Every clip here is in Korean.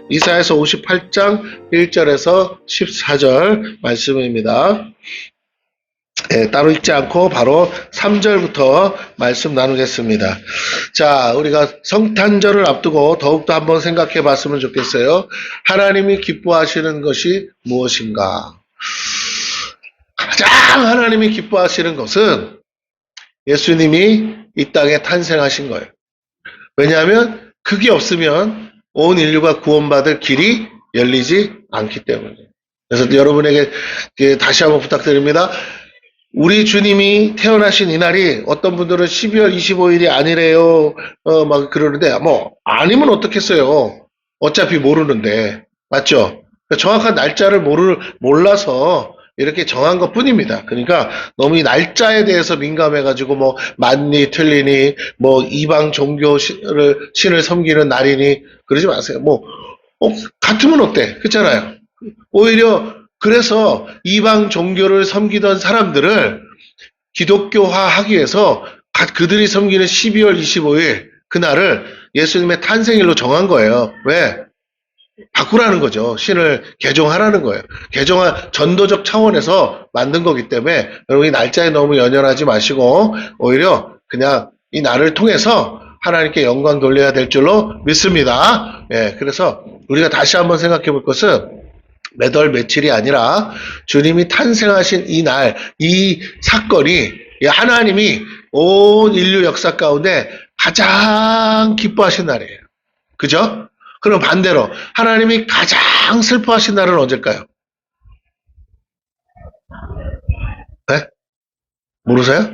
이사야서 58장 1절에서 14절 말씀입니다. 따로 읽지 않고 바로 3절부터 말씀 나누겠습니다. 자, 우리가 성탄절을 앞두고 더욱더 한번 생각해 봤으면 좋겠어요. 하나님이 기뻐하시는 것이 무엇인가? 가장 하나님이 기뻐하시는 것은 예수님이 이 땅에 탄생하신 거예요. 왜냐하면 그게 없으면 온 인류가 구원받을 길이 열리지 않기 때문에. 그래서 여러분에게 다시 한번 부탁드립니다. 우리 주님이 태어나신 이날이 어떤 분들은 12월 25일이 아니래요. 막 그러는데 아니면 어떻겠어요. 어차피 모르는데. 맞죠? 정확한 날짜를 몰라서 이렇게 정한 것 뿐입니다. 그러니까 너무 이 날짜에 대해서 민감해가지고 맞니 틀리니 이방 종교 신을 섬기는 날이니 그러지 마세요. 같으면 어때? 그렇잖아요. 오히려 그래서 이방 종교를 섬기던 사람들을 기독교화하기 위해서 그들이 섬기는 12월 25일 그날을 예수님의 탄생일로 정한 거예요. 왜? 바꾸라는 거죠. 신을 개종하라는 거예요. 전도적 차원에서 만든 거기 때문에 여러분 이 날짜에 너무 연연하지 마시고 오히려 그냥 이 날을 통해서 하나님께 영광 돌려야 될 줄로 믿습니다. 그래서 우리가 다시 한번 생각해 볼 것은 몇 월 며칠이 아니라 주님이 탄생하신 이 날, 이 사건이 하나님이 온 인류 역사 가운데 가장 기뻐하신 날이에요. 그죠? 그럼 반대로 하나님이 가장 슬퍼하신 날은 언제일까요? 네? 모르세요?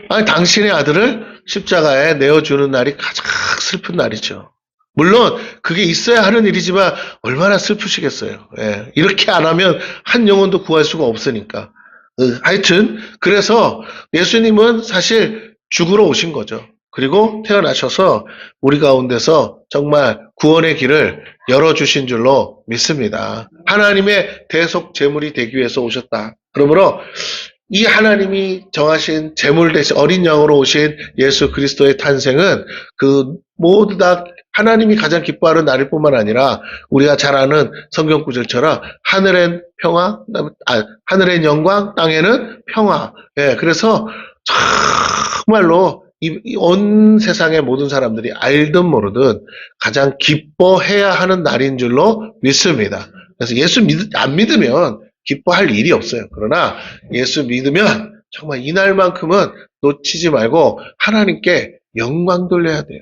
아니, 당신의 아들을 십자가에 내어주는 날이 가장 슬픈 날이죠. 물론 그게 있어야 하는 일이지만 얼마나 슬프시겠어요. 이렇게 안 하면 한 영혼도 구할 수가 없으니까. 하여튼 그래서 예수님은 사실 죽으러 오신 거죠. 그리고 태어나셔서 우리 가운데서 정말 구원의 길을 열어주신 줄로 믿습니다. 하나님의 대속 제물이 되기 위해서 오셨다. 그러므로 이 하나님이 정하신 제물 대신 어린 양으로 오신 예수 그리스도의 탄생은 모두 다 하나님이 가장 기뻐하는 날일 뿐만 아니라 우리가 잘 아는 성경 구절처럼 하늘엔 평화, 하늘엔 영광, 땅에는 평화. 그래서 정말로 온 세상의 모든 사람들이 알든 모르든 가장 기뻐해야 하는 날인 줄로 믿습니다. 그래서 예수 안 믿으면 기뻐할 일이 없어요. 그러나 예수 믿으면 정말 이날만큼은 놓치지 말고 하나님께 영광 돌려야 돼요.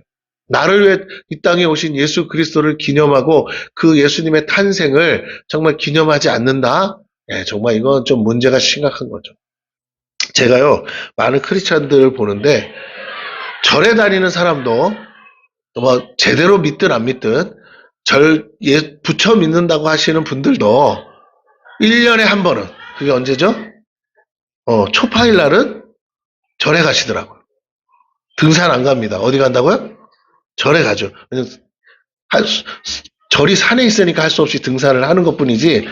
나를 위해 이 땅에 오신 예수 그리스도를 기념하고 그 예수님의 탄생을 정말 기념하지 않는다? 정말 이건 좀 문제가 심각한 거죠. 제가요, 많은 크리스찬들을 보는데 절에 다니는 사람도 제대로 믿든 안 믿든 부처 믿는다고 하시는 분들도 1년에 한 번은, 그게 언제죠? 초파일 날은 절에 가시더라고요. 등산 안 갑니다. 어디 간다고요? 절에 가죠. 절이 산에 있으니까 할 수 없이 등산을 하는 것 뿐이지,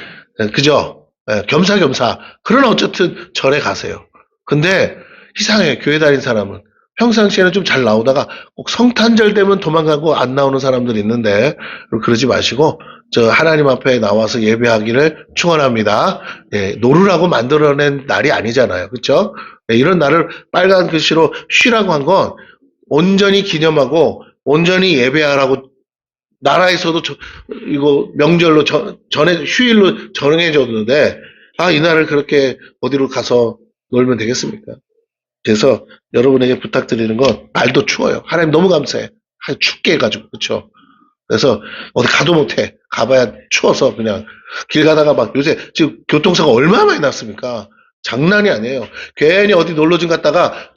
그죠? 겸사겸사. 그러나 어쨌든 절에 가세요. 근데 이상해요. 교회 다닌 사람은. 평상시에는 좀 잘 나오다가 꼭 성탄절 되면 도망가고 안 나오는 사람들이 있는데 그러지 마시고 하나님 앞에 나와서 예배하기를 축원합니다. 노르라고 만들어낸 날이 아니잖아요. 그렇죠? 이런 날을 빨간 글씨로 쉬라고 한 건 온전히 기념하고 온전히 예배하라고 나라에서도 이거 명절로 휴일로 정해줬는데 이 날을 그렇게 어디로 가서 놀면 되겠습니까? 그래서 여러분에게 부탁드리는 건 날도 추워요. 하나님 너무 감사해. 춥게 해가지고 그렇죠. 그래서 어디 가도 못해. 가봐야 추워서 그냥 길 가다가 요새 지금 교통사고 얼마나 많이 났습니까? 장난이 아니에요. 괜히 어디 놀러 좀 갔다가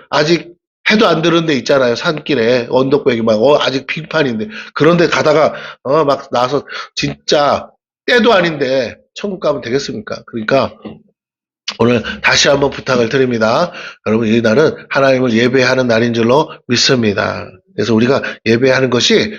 아직 해도 안 들은 데 있잖아요. 산길에 언덕배기 아직 빙판인데 그런데 가다가 막 나서 진짜 때도 아닌데 천국 가면 되겠습니까? 그러니까 오늘 다시 한번 부탁을 드립니다. 여러분 이 날은 하나님을 예배하는 날인 줄로 믿습니다. 그래서 우리가 예배하는 것이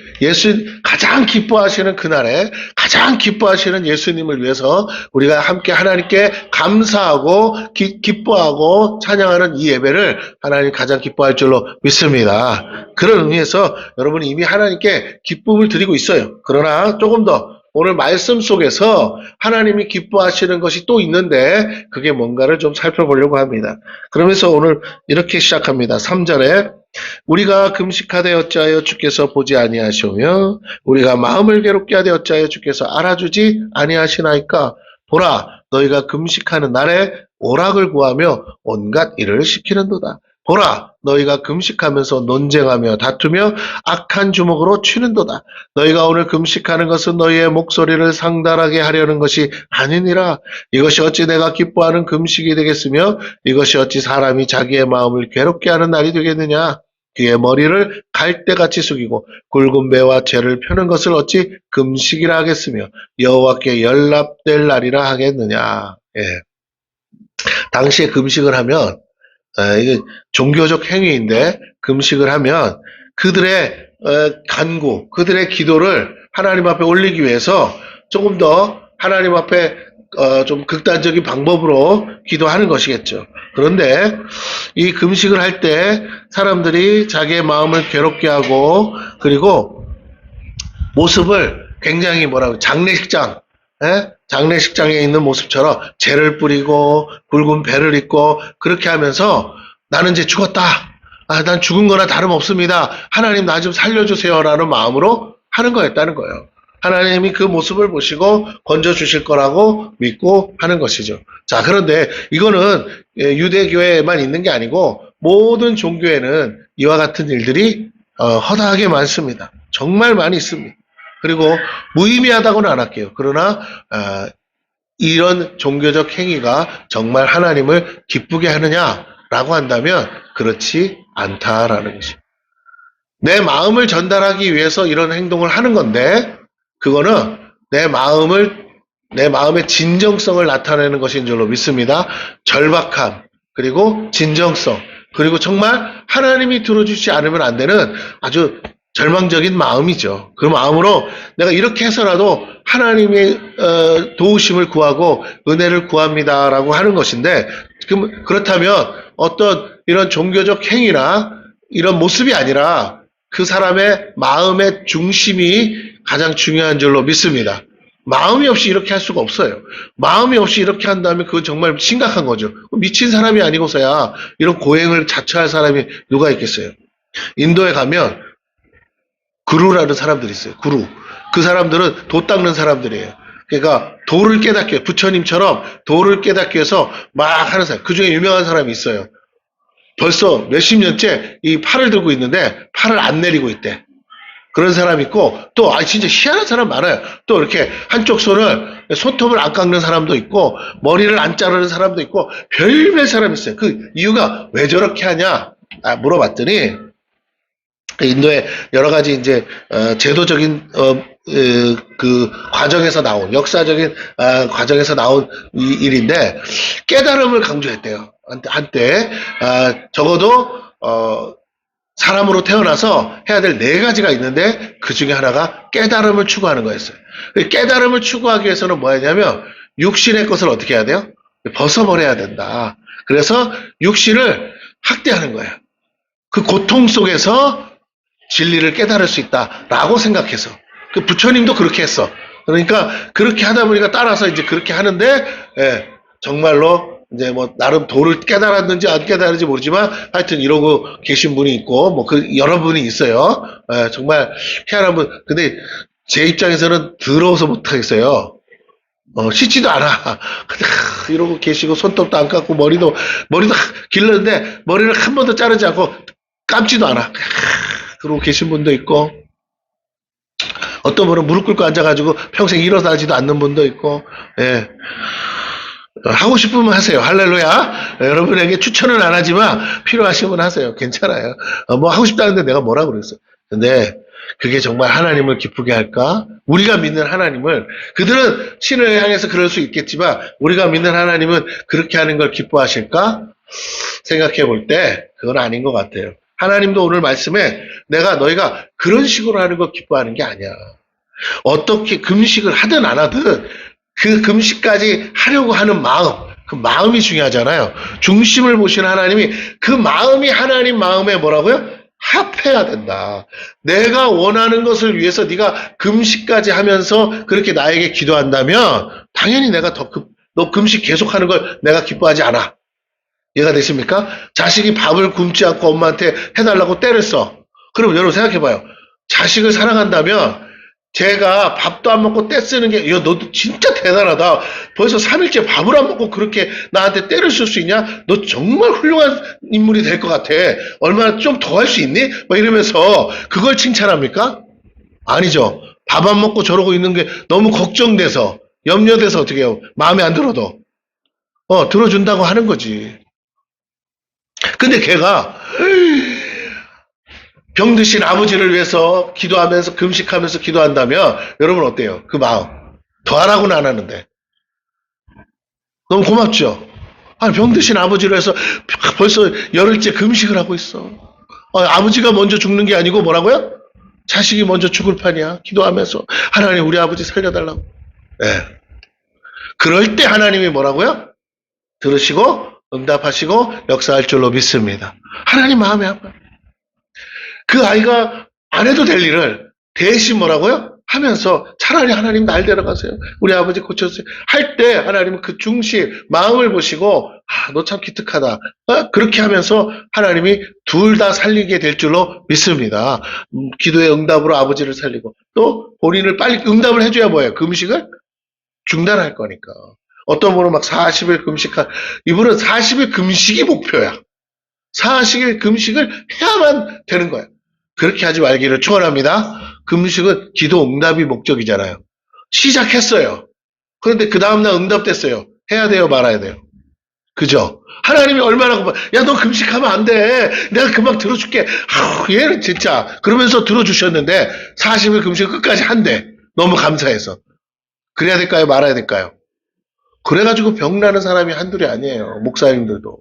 가장 기뻐하시는 그날에 가장 기뻐하시는 예수님을 위해서 우리가 함께 하나님께 감사하고 기뻐하고 찬양하는 이 예배를 하나님 가장 기뻐할 줄로 믿습니다. 그런 의미에서 여러분이 이미 하나님께 기쁨을 드리고 있어요. 그러나 조금 더 오늘 말씀 속에서 하나님이 기뻐하시는 것이 또 있는데 그게 뭔가를 좀 살펴보려고 합니다. 그러면서 오늘 이렇게 시작합니다. 3절에 우리가 금식하되 어찌하여 주께서 보지 아니하시오며 우리가 마음을 괴롭게 하되 어찌하여 주께서 알아주지 아니하시나이까. 보라, 너희가 금식하는 날에 오락을 구하며 온갖 일을 시키는도다. 보라, 너희가 금식하면서 논쟁하며 다투며 악한 주먹으로 치는도다. 너희가 오늘 금식하는 것은 너희의 목소리를 상달하게 하려는 것이 아니니라. 이것이 어찌 내가 기뻐하는 금식이 되겠으며 이것이 어찌 사람이 자기의 마음을 괴롭게 하는 날이 되겠느냐. 그의 머리를 갈대같이 숙이고 굵은 배와 죄를 펴는 것을 어찌 금식이라 하겠으며 여호와께 연락될 날이라 하겠느냐. 예. 당시에 금식을 하면 이게 종교적 행위인데 금식을 하면 그들의 간구, 그들의 기도를 하나님 앞에 올리기 위해서 조금 더 하나님 앞에 좀 극단적인 방법으로 기도하는 것이겠죠. 그런데 이 금식을 할 때 사람들이 자기의 마음을 괴롭게 하고 그리고 모습을 굉장히 장례식장, 장례식장에 있는 모습처럼 재를 뿌리고 굵은 배를 입고 그렇게 하면서 나는 이제 죽었다. 난 죽은 거나 다름없습니다. 하나님 나 좀 살려주세요 라는 마음으로 하는 거였다는 거예요. 하나님이 그 모습을 보시고 건져주실 거라고 믿고 하는 것이죠. 자, 그런데 이거는 유대교회에만 있는 게 아니고 모든 종교에는 이와 같은 일들이 허다하게 많습니다. 정말 많이 있습니다. 그리고 무의미하다고는 안 할게요. 그러나 이런 종교적 행위가 정말 하나님을 기쁘게 하느냐라고 한다면 그렇지 않다라는 것이죠. 내 마음을 전달하기 위해서 이런 행동을 하는 건데 그거는 내 마음의 진정성을 나타내는 것인 줄로 믿습니다. 절박함, 그리고 진정성, 그리고 정말 하나님이 들어주지 않으면 안 되는 아주 절망적인 마음이죠. 그 마음으로 내가 이렇게 해서라도 하나님의 도우심을 구하고 은혜를 구합니다라고 하는 것인데 그렇다면 어떤 이런 종교적 행위나 이런 모습이 아니라 그 사람의 마음의 중심이 가장 중요한 줄로 믿습니다. 마음이 없이 이렇게 할 수가 없어요. 마음이 없이 이렇게 한다면 그건 정말 심각한 거죠. 미친 사람이 아니고서야 이런 고행을 자처할 사람이 누가 있겠어요. 인도에 가면 구루라는 사람들이 있어요. 구루. 그 사람들은 도 닦는 사람들이에요. 그러니까 도를 깨닫기 위해 부처님처럼 도를 깨닫기 위해서 막 하는 사람. 그 중에 유명한 사람이 있어요. 벌써 몇십 년째 이 팔을 들고 있는데 팔을 안 내리고 있대. 그런 사람 있고 또 진짜 희한한 사람 많아요. 또 이렇게 한쪽 손을 손톱을 안 깎는 사람도 있고 머리를 안 자르는 사람도 있고 별별 사람이 있어요. 그 이유가 왜 저렇게 하냐 물어봤더니 인도의 여러 가지 이제 제도적인 그 과정에서 나온 역사적인 과정에서 나온 일인데 깨달음을 강조했대요. 한때 적어도 사람으로 태어나서 해야 될 4가지가 있는데 그 중에 하나가 깨달음을 추구하는 거였어요. 깨달음을 추구하기 위해서는 뭐였냐면 육신의 것을 어떻게 해야 돼요? 벗어버려야 된다. 그래서 육신을 학대하는 거예요. 그 고통 속에서 진리를 깨달을 수 있다라고 생각해서 그 부처님도 그렇게 했어. 그러니까 그렇게 하다 보니까 따라서 이제 그렇게 하는데 정말로 이제 뭐 나름 도를 깨달았는지 안 깨달았는지 모르지만 하여튼 이러고 계신 분이 있고 뭐 그 여러 분이 있어요. 정말 희한한 분. 근데 제 입장에서는 더러워서 못 하겠어요. 씻지도 않아. 이러고 계시고 손톱도 안 깎고 머리도 길렀는데 머리를 한 번도 자르지 않고 감지도 않아. 그러고 계신 분도 있고 어떤 분은 무릎 꿇고 앉아가지고 평생 일어나지도 않는 분도 있고 하고 싶으면 하세요. 할렐루야. 여러분에게 추천은 안 하지만 필요하시면 하세요. 괜찮아요. 뭐 하고 싶다는데 내가 뭐라 그랬어. 근데 그게 정말 하나님을 기쁘게 할까? 우리가 믿는 하나님을 그들은 신을 향해서 그럴 수 있겠지만 우리가 믿는 하나님은 그렇게 하는 걸 기뻐하실까? 생각해 볼 때 그건 아닌 것 같아요. 하나님도 오늘 말씀에 내가 너희가 그런 식으로 하는 거 기뻐하는 게 아니야. 어떻게 금식을 하든 안 하든 그 금식까지 하려고 하는 마음, 그 마음이 중요하잖아요. 중심을 보시는 하나님이 그 마음이 하나님 마음에 뭐라고요? 합해야 된다. 내가 원하는 것을 위해서 네가 금식까지 하면서 그렇게 나에게 기도한다면 당연히 내가 너 금식 계속하는 걸 내가 기뻐하지 않아. 이해가 되십니까? 자식이 밥을 굶지 않고 엄마한테 해달라고 때를 써. 그럼 여러분 생각해봐요. 자식을 사랑한다면 제가 밥도 안 먹고 떼 쓰는 게, 야, 너도 진짜 대단하다. 벌써 3일째 밥을 안 먹고 그렇게 나한테 떼를 쓸 수 있냐? 너 정말 훌륭한 인물이 될 것 같아. 얼마나 좀 더 할 수 있니? 막 이러면서 그걸 칭찬합니까? 아니죠. 밥 안 먹고 저러고 있는 게 너무 걱정돼서, 염려돼서 어떻게 해요? 마음에 안 들어도. 들어준다고 하는 거지. 근데 걔가 병 드신 아버지를 위해서 기도하면서 금식하면서 기도한다면 여러분 어때요? 그 마음. 더 하라고는 안 하는데. 너무 고맙죠? 아니, 병 드신 아버지를 위해서 벌써 열흘째 금식을 하고 있어. 아버지가 먼저 죽는 게 아니고 뭐라고요? 자식이 먼저 죽을 판이야. 기도하면서 하나님 우리 아버지 살려달라고. 네. 그럴 때 하나님이 뭐라고요? 들으시고 응답하시고 역사할 줄로 믿습니다. 하나님 마음이 아파요. 그 아이가 안 해도 될 일을 대신 뭐라고요? 하면서 차라리 하나님 날 데려가세요. 우리 아버지 고쳐주세요. 할 때 하나님은 그 중심, 마음을 보시고 너 참 기특하다. 그렇게 하면서 하나님이 둘 다 살리게 될 줄로 믿습니다. 기도의 응답으로 아버지를 살리고 또 본인을 빨리 응답을 해줘야 뭐예요? 금식을 중단할 거니까. 어떤 분은 막 40일 금식한, 이분은 40일 금식이 목표야. 40일 금식을 해야만 되는 거야. 그렇게 하지 말기를 축원합니다. 금식은 기도 응답이 목적이잖아요. 시작했어요. 그런데 그 다음날 응답됐어요. 해야 돼요, 말아야 돼요. 그죠? 하나님이 얼마나 야, 너 금식하면 안 돼. 내가 금방 들어줄게. 얘는 진짜 그러면서 들어주셨는데 40일 금식 끝까지 한대. 너무 감사해서. 그래야 될까요? 말아야 될까요? 그래가지고 병나는 사람이 한둘이 아니에요. 목사님들도.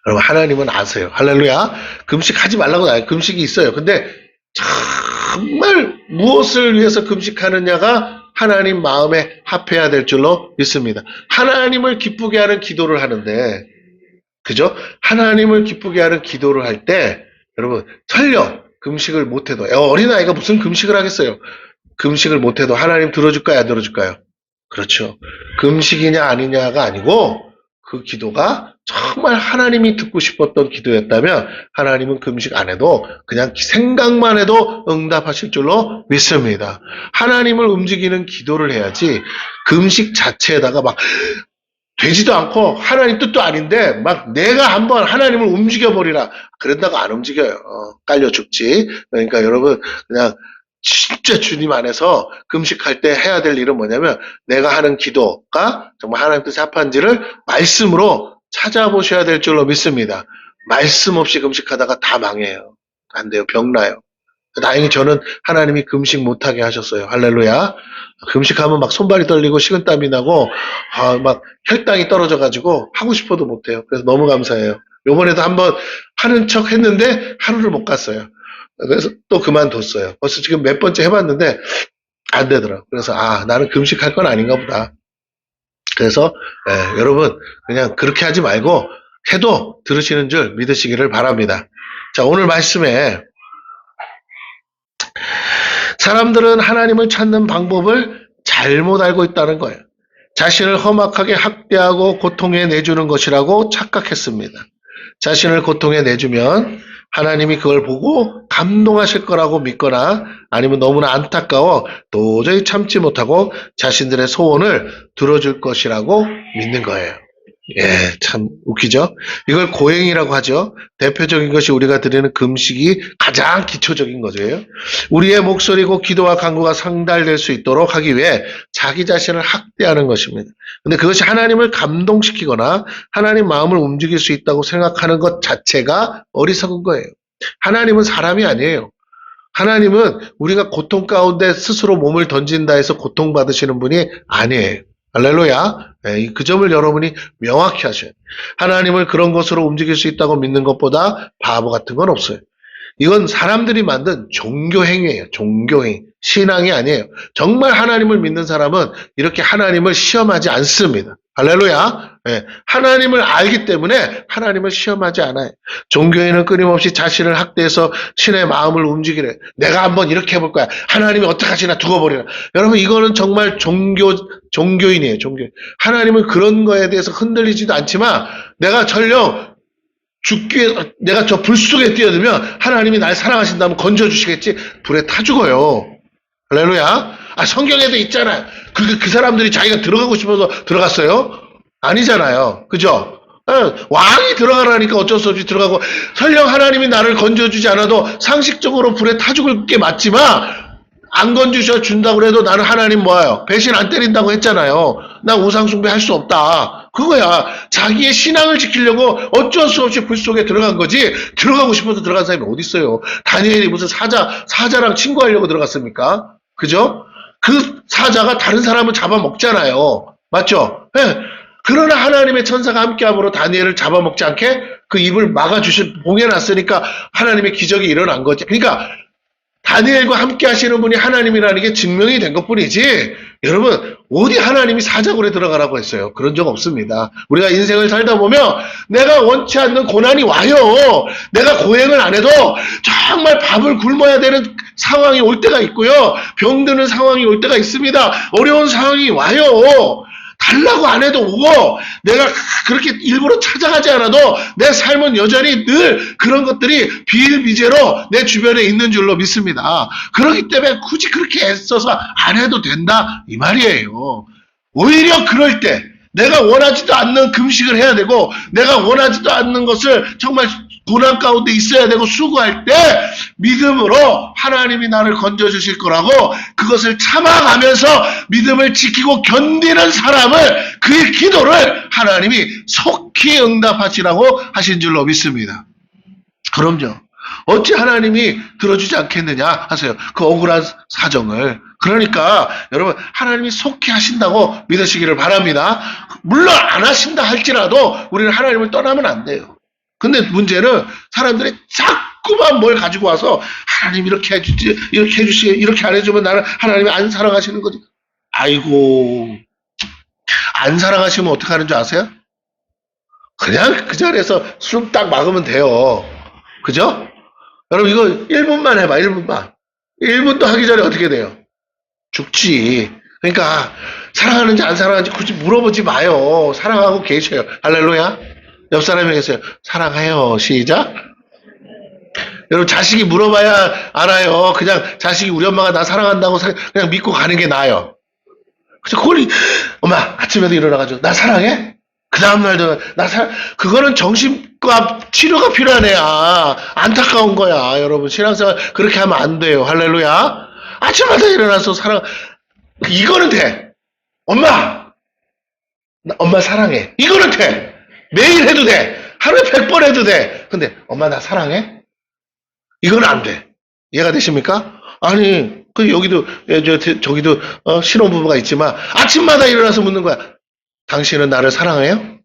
여러분 하나님은 아세요. 할렐루야. 금식하지 말라고 나요. 금식이 있어요. 근데 정말 무엇을 위해서 금식하느냐가 하나님 마음에 합해야 될 줄로 믿습니다. 하나님을 기쁘게 하는 기도를 하는데, 그죠? 하나님을 기쁘게 하는 기도를 할 때 여러분 설령 금식을 못해도, 어린아이가 무슨 금식을 하겠어요. 금식을 못해도 하나님 들어줄까요? 안 들어줄까요? 그렇죠. 금식이냐 아니냐가 아니고 그 기도가 정말 하나님이 듣고 싶었던 기도였다면 하나님은 금식 안 해도 그냥 생각만 해도 응답하실 줄로 믿습니다. 하나님을 움직이는 기도를 해야지 금식 자체에다가 막 되지도 않고 하나님 뜻도 아닌데 막 내가 한번 하나님을 움직여버리라 그런다고 안 움직여요. 깔려 죽지. 그러니까 여러분 그냥 진짜 주님 안에서 금식할 때 해야 될 일은 뭐냐면 내가 하는 기도가 정말 하나님 뜻에 합한지를 말씀으로 찾아보셔야 될 줄로 믿습니다. 말씀 없이 금식하다가 다 망해요. 안 돼요. 병나요. 다행히 저는 하나님이 금식 못하게 하셨어요. 할렐루야. 금식하면 막 손발이 떨리고 식은땀이 나고 막 혈당이 떨어져가지고 하고 싶어도 못해요. 그래서 너무 감사해요. 요번에도 한번 하는 척 했는데 하루를 못 갔어요. 그래서 또 그만뒀어요. 벌써 지금 몇 번째 해봤는데 안 되더라고요. 그래서 나는 금식할 건 아닌가 보다. 그래서 여러분 그냥 그렇게 하지 말고 해도 들으시는 줄 믿으시기를 바랍니다. 자, 오늘 말씀에 사람들은 하나님을 찾는 방법을 잘못 알고 있다는 거예요. 자신을 험악하게 학대하고 고통에 내주는 것이라고 착각했습니다. 자신을 고통에 내주면 하나님이 그걸 보고 감동하실 거라고 믿거나 아니면 너무나 안타까워 도저히 참지 못하고 자신들의 소원을 들어줄 것이라고 믿는 거예요. 참 웃기죠? 이걸 고행이라고 하죠. 대표적인 것이 우리가 드리는 금식이 가장 기초적인 거죠. 우리의 목소리고 기도와 간구가 상달될 수 있도록 하기 위해 자기 자신을 학대하는 것입니다. 근데 그것이 하나님을 감동시키거나 하나님 마음을 움직일 수 있다고 생각하는 것 자체가 어리석은 거예요. 하나님은 사람이 아니에요. 하나님은 우리가 고통 가운데 스스로 몸을 던진다 해서 고통받으시는 분이 아니에요. 할렐루야. 그 점을 여러분이 명확히 하셔야 돼요. 하나님을 그런 것으로 움직일 수 있다고 믿는 것보다 바보 같은 건 없어요. 이건 사람들이 만든 종교행위예요. 종교행. 신앙이 아니에요. 정말 하나님을 믿는 사람은 이렇게 하나님을 시험하지 않습니다. 할렐루야. 하나님을 알기 때문에 하나님을 시험하지 않아요. 종교인은 끊임없이 자신을 학대해서 신의 마음을 움직이래. 내가 한번 이렇게 해볼 거야. 하나님이 어떻게 하시나 두고 버리라. 여러분 이거는 정말 종교인이에요. 종교인. 하나님은 그런 거에 대해서 흔들리지도 않지만 내가 전령 내가 저 불 속에 뛰어들면 하나님이 날 사랑하신다면 건져주시겠지? 불에 타 죽어요. 할렐루야. 성경에도 있잖아요. 그 사람들이 자기가 들어가고 싶어서 들어갔어요? 아니잖아요. 그죠? 왕이 들어가라니까 어쩔 수 없이 들어가고, 설령 하나님이 나를 건져주지 않아도 상식적으로 불에 타 죽을 게 맞지만, 안 건주셔 준다고 해도 나는 하나님 뭐예요? 배신 안 때린다고 했잖아요. 나 우상숭배 할 수 없다. 그거야. 자기의 신앙을 지키려고 어쩔 수 없이 불 속에 들어간 거지. 들어가고 싶어서 들어간 사람이 어디 있어요? 다니엘이 무슨 사자랑 친구하려고 들어갔습니까? 그죠? 그 사자가 다른 사람을 잡아먹잖아요. 맞죠? 네. 그러나 하나님의 천사가 함께함으로 다니엘을 잡아먹지 않게 그 입을 봉해놨으니까 하나님의 기적이 일어난 거지. 그러니까 다니엘과 함께 하시는 분이 하나님이라는 게 증명이 된 것뿐이지, 여러분 어디 하나님이 사자굴에 들어가라고 했어요? 그런 적 없습니다. 우리가 인생을 살다 보면 내가 원치 않는 고난이 와요. 내가 고행을 안 해도 정말 밥을 굶어야 되는 상황이 올 때가 있고요. 병드는 상황이 올 때가 있습니다. 어려운 상황이 와요. 달라고 안 해도 오고, 내가 그렇게 일부러 찾아가지 않아도 내 삶은 여전히 늘 그런 것들이 비일비재로 내 주변에 있는 줄로 믿습니다. 그렇기 때문에 굳이 그렇게 애써서 안 해도 된다 이 말이에요. 오히려 그럴 때 내가 원하지도 않는 금식을 해야 되고, 내가 원하지도 않는 것을 정말 고난 가운데 있어야 되고 수고할 때 믿음으로 하나님이 나를 건져주실 거라고 그것을 참아가면서 믿음을 지키고 견디는 사람을, 그의 기도를 하나님이 속히 응답하시라고 하신 줄로 믿습니다. 그럼요. 어찌 하나님이 들어주지 않겠느냐 하세요. 그 억울한 사정을. 그러니까 여러분 하나님이 속히 하신다고 믿으시기를 바랍니다. 물론 안 하신다 할지라도 우리는 하나님을 떠나면 안 돼요. 근데 문제는 사람들이 자꾸만 뭘 가지고 와서 하나님 이렇게 해주지, 이렇게 해주시, 이렇게 안 해주면 나는 하나님이 안 사랑하시는 거지. 아이고, 안 사랑하시면 어떻게 하는 줄 아세요? 그냥 그 자리에서 숨 딱 막으면 돼요. 그죠? 여러분 이거 1분만 해봐. 1분만. 1분도 하기 전에 어떻게 돼요? 죽지. 그러니까 사랑하는지 안 사랑하는지 굳이 물어보지 마요. 사랑하고 계셔요. 할렐루야. 옆 사람에게서요. 사랑해요. 시작. 여러분 자식이 물어봐야 알아요. 그냥 자식이 우리 엄마가 나 사랑한다고 그냥 믿고 가는 게 나아요. 그래서 그걸 엄마 아침에도 일어나가지고 나 사랑해? 그 다음날도 그거는 정신과 치료가 필요한 애야. 안타까운 거야. 여러분 신앙생활 그렇게 하면 안 돼요. 할렐루야. 아침마다 일어나서 이거는 돼. 엄마 사랑해. 이거는 돼. 매일 해도 돼. 하루에 100번 해도 돼. 근데 엄마 나 사랑해? 이건 안 돼. 이해가 되십니까? 아니 여기도 저기도 신혼부부가 있지만 아침마다 일어나서 묻는 거야. 당신은 나를 사랑해요?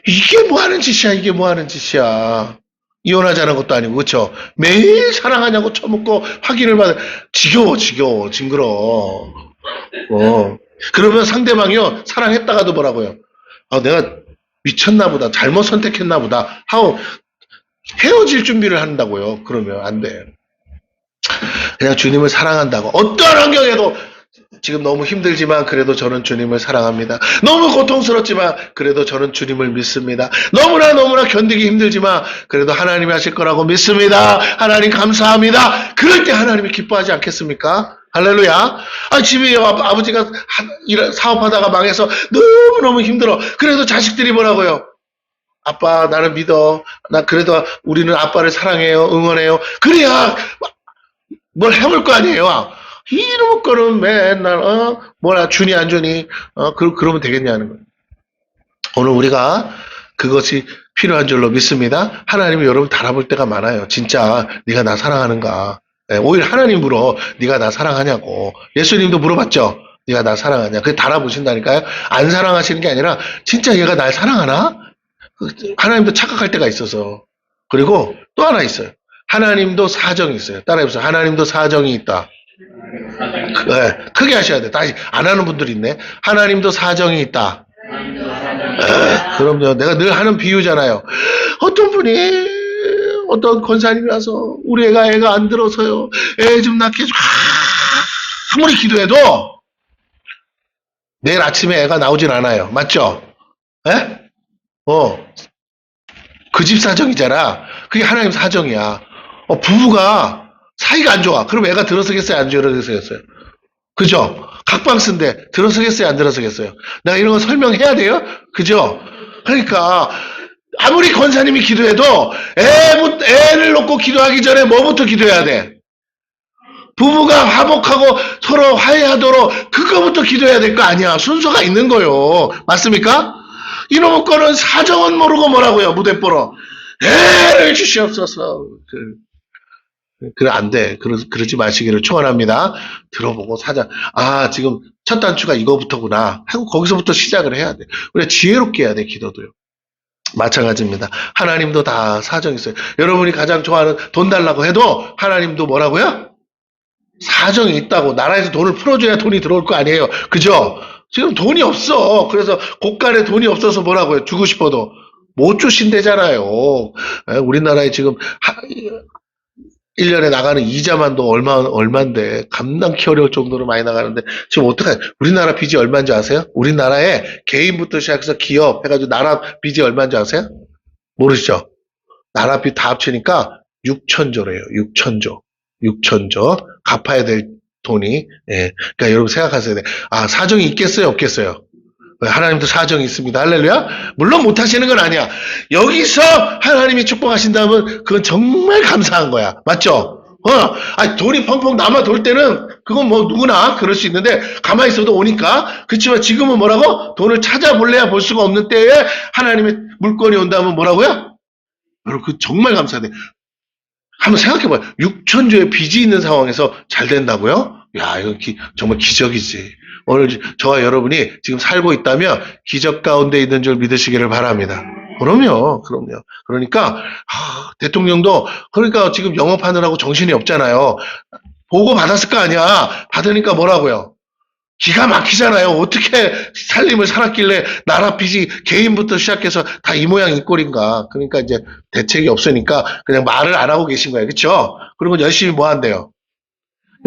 이게 뭐 하는 짓이야? 이게 뭐 하는 짓이야? 이혼하자는 것도 아니고, 그렇죠? 매일 사랑하냐고 처먹고 확인을 받아. 지겨워, 징그러워. 그러면 상대방이요 사랑했다가도 뭐라고요? 내가 미쳤나 보다, 잘못 선택했나 보다 하고 헤어질 준비를 한다고요. 그러면 안 돼요. 그냥 주님을 사랑한다고. 어떠한 환경에도 지금 너무 힘들지만 그래도 저는 주님을 사랑합니다. 너무 고통스럽지만 그래도 저는 주님을 믿습니다. 너무나 견디기 힘들지만 그래도 하나님이 하실 거라고 믿습니다. 하나님 감사합니다. 그럴 때 하나님이 기뻐하지 않겠습니까? 할렐루야. 집에 아버지가 사업하다가 망해서 너무너무 힘들어. 그래도 자식들이 뭐라고요? 아빠 나는 믿어. 그래도 우리는 아빠를 사랑해요. 응원해요. 그래야 뭘 해볼 거 아니에요. 이놈의 거는 맨날 주니 안 주니 그러면 되겠냐는 거예요. 오늘 우리가 그것이 필요한 줄로 믿습니다. 하나님이 여러분 달아볼 때가 많아요. 진짜 네가 나 사랑하는가. 오히려 하나님 물어. 네가 나 사랑하냐고. 예수님도 물어봤죠. 네가 나 사랑하냐. 그게 달아보신다니까요. 안 사랑하시는 게 아니라 진짜 얘가 날 사랑하나? 하나님도 착각할 때가 있어서. 그리고 또 하나 있어요. 하나님도 사정이 있어요. 따라해보세요. 하나님도 사정이 있다. 네, 크게 하셔야 돼. 다시 안 하는 분들이 있네. 하나님도 사정이 있다. 그럼요. 내가 늘 하는 비유잖아요. 어떤 분이 어떤 권사님이 와서 우리 애가 안 들어서요. 애 좀 낳게 해줘. 아무리 기도해도 내일 아침에 애가 나오진 않아요. 맞죠? 에? 그 집 사정이잖아. 그게 하나님 사정이야. 부부가 사이가 안 좋아. 그럼 애가 들어서겠어요? 안 들어서겠어요? 그죠? 각방스인데 들어서겠어요? 안 들어서겠어요? 내가 이런 거 설명해야 돼요? 그죠? 그러니까 아무리 권사님이 기도해도 애를 놓고 기도하기 전에 뭐부터 기도해야 돼? 부부가 화목하고 서로 화해하도록 그거부터 기도해야 될 거 아니야. 순서가 있는 거요. 맞습니까? 이놈의 거는 사정은 모르고 뭐라고요. 무대 보러 애를 주시옵소서. 그래 안 돼. 그러지 마시기를 축원합니다. 들어보고 사자. 아 지금 첫 단추가 이거부터구나 하고 거기서부터 시작을 해야 돼. 우리가 지혜롭게 해야 돼. 기도도요. 마찬가지입니다. 하나님도 다 사정이 있어요. 여러분이 가장 좋아하는 돈 달라고 해도 하나님도 뭐라고요? 사정이 있다고. 나라에서 돈을 풀어줘야 돈이 들어올 거 아니에요. 그죠? 지금 돈이 없어. 그래서 고간에 돈이 없어서 뭐라고요? 주고 싶어도 못 주신대잖아요. 우리나라에 지금 1년에 나가는 이자만도 얼마인데 감당키 어려울 정도로 많이 나가는데 지금 어떡해? 우리나라 빚이 얼마인지 아세요? 우리나라에 개인부터 시작해서 기업 해가지고 나라 빚이 얼마인지 아세요? 모르시죠? 나라 빚 다 합치니까 6천조래요. 6천조. 6천조. 갚아야 될 돈이. 예. 그러니까 여러분 생각하셔야 돼. 아, 사정이 있겠어요? 없겠어요? 하나님도 사정이 있습니다. 할렐루야? 물론 못하시는 건 아니야. 여기서 하나님이 축복하신다면 그건 정말 감사한 거야. 맞죠? 아니, 돈이 펑펑 남아 돌 때는 그건 뭐 누구나 그럴 수 있는데 가만히 있어도 오니까. 그렇지만 지금은 뭐라고? 돈을 찾아볼래야 볼 수가 없는 때에 하나님의 물건이 온다면 뭐라고요? 여러분, 그 정말 감사해. 한번 생각해봐요. 6천조의 빚이 있는 상황에서 잘 된다고요? 야, 이건 정말 기적이지. 오늘 저와 여러분이 지금 살고 있다면 기적 가운데 있는 줄 믿으시기를 바랍니다. 그럼요. 그러니까 대통령도 그러니까 지금 영업하느라고 정신이 없잖아요. 보고 받았을 거 아니야. 받으니까 뭐라고요? 기가 막히잖아요. 어떻게 살림을 살았길래 나라 빚이 개인부터 시작해서 다 이 모양 이 꼴인가. 그러니까 이제 대책이 없으니까 그냥 말을 안 하고 계신 거예요. 그렇죠? 그리고 열심히 뭐 한대요?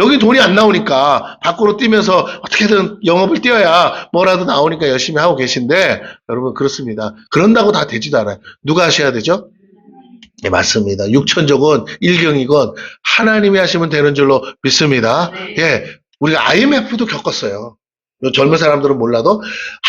여기 돈이 안 나오니까 밖으로 뛰면서 어떻게든 영업을 뛰어야 뭐라도 나오니까 열심히 하고 계신데 여러분 그렇습니다. 그런다고 다 되지도 않아요. 누가 하셔야 되죠? 네, 맞습니다. 6천적은 일경이건 하나님이 하시면 되는 줄로 믿습니다. 예, 우리가 IMF도 겪었어요. 젊은 사람들은 몰라도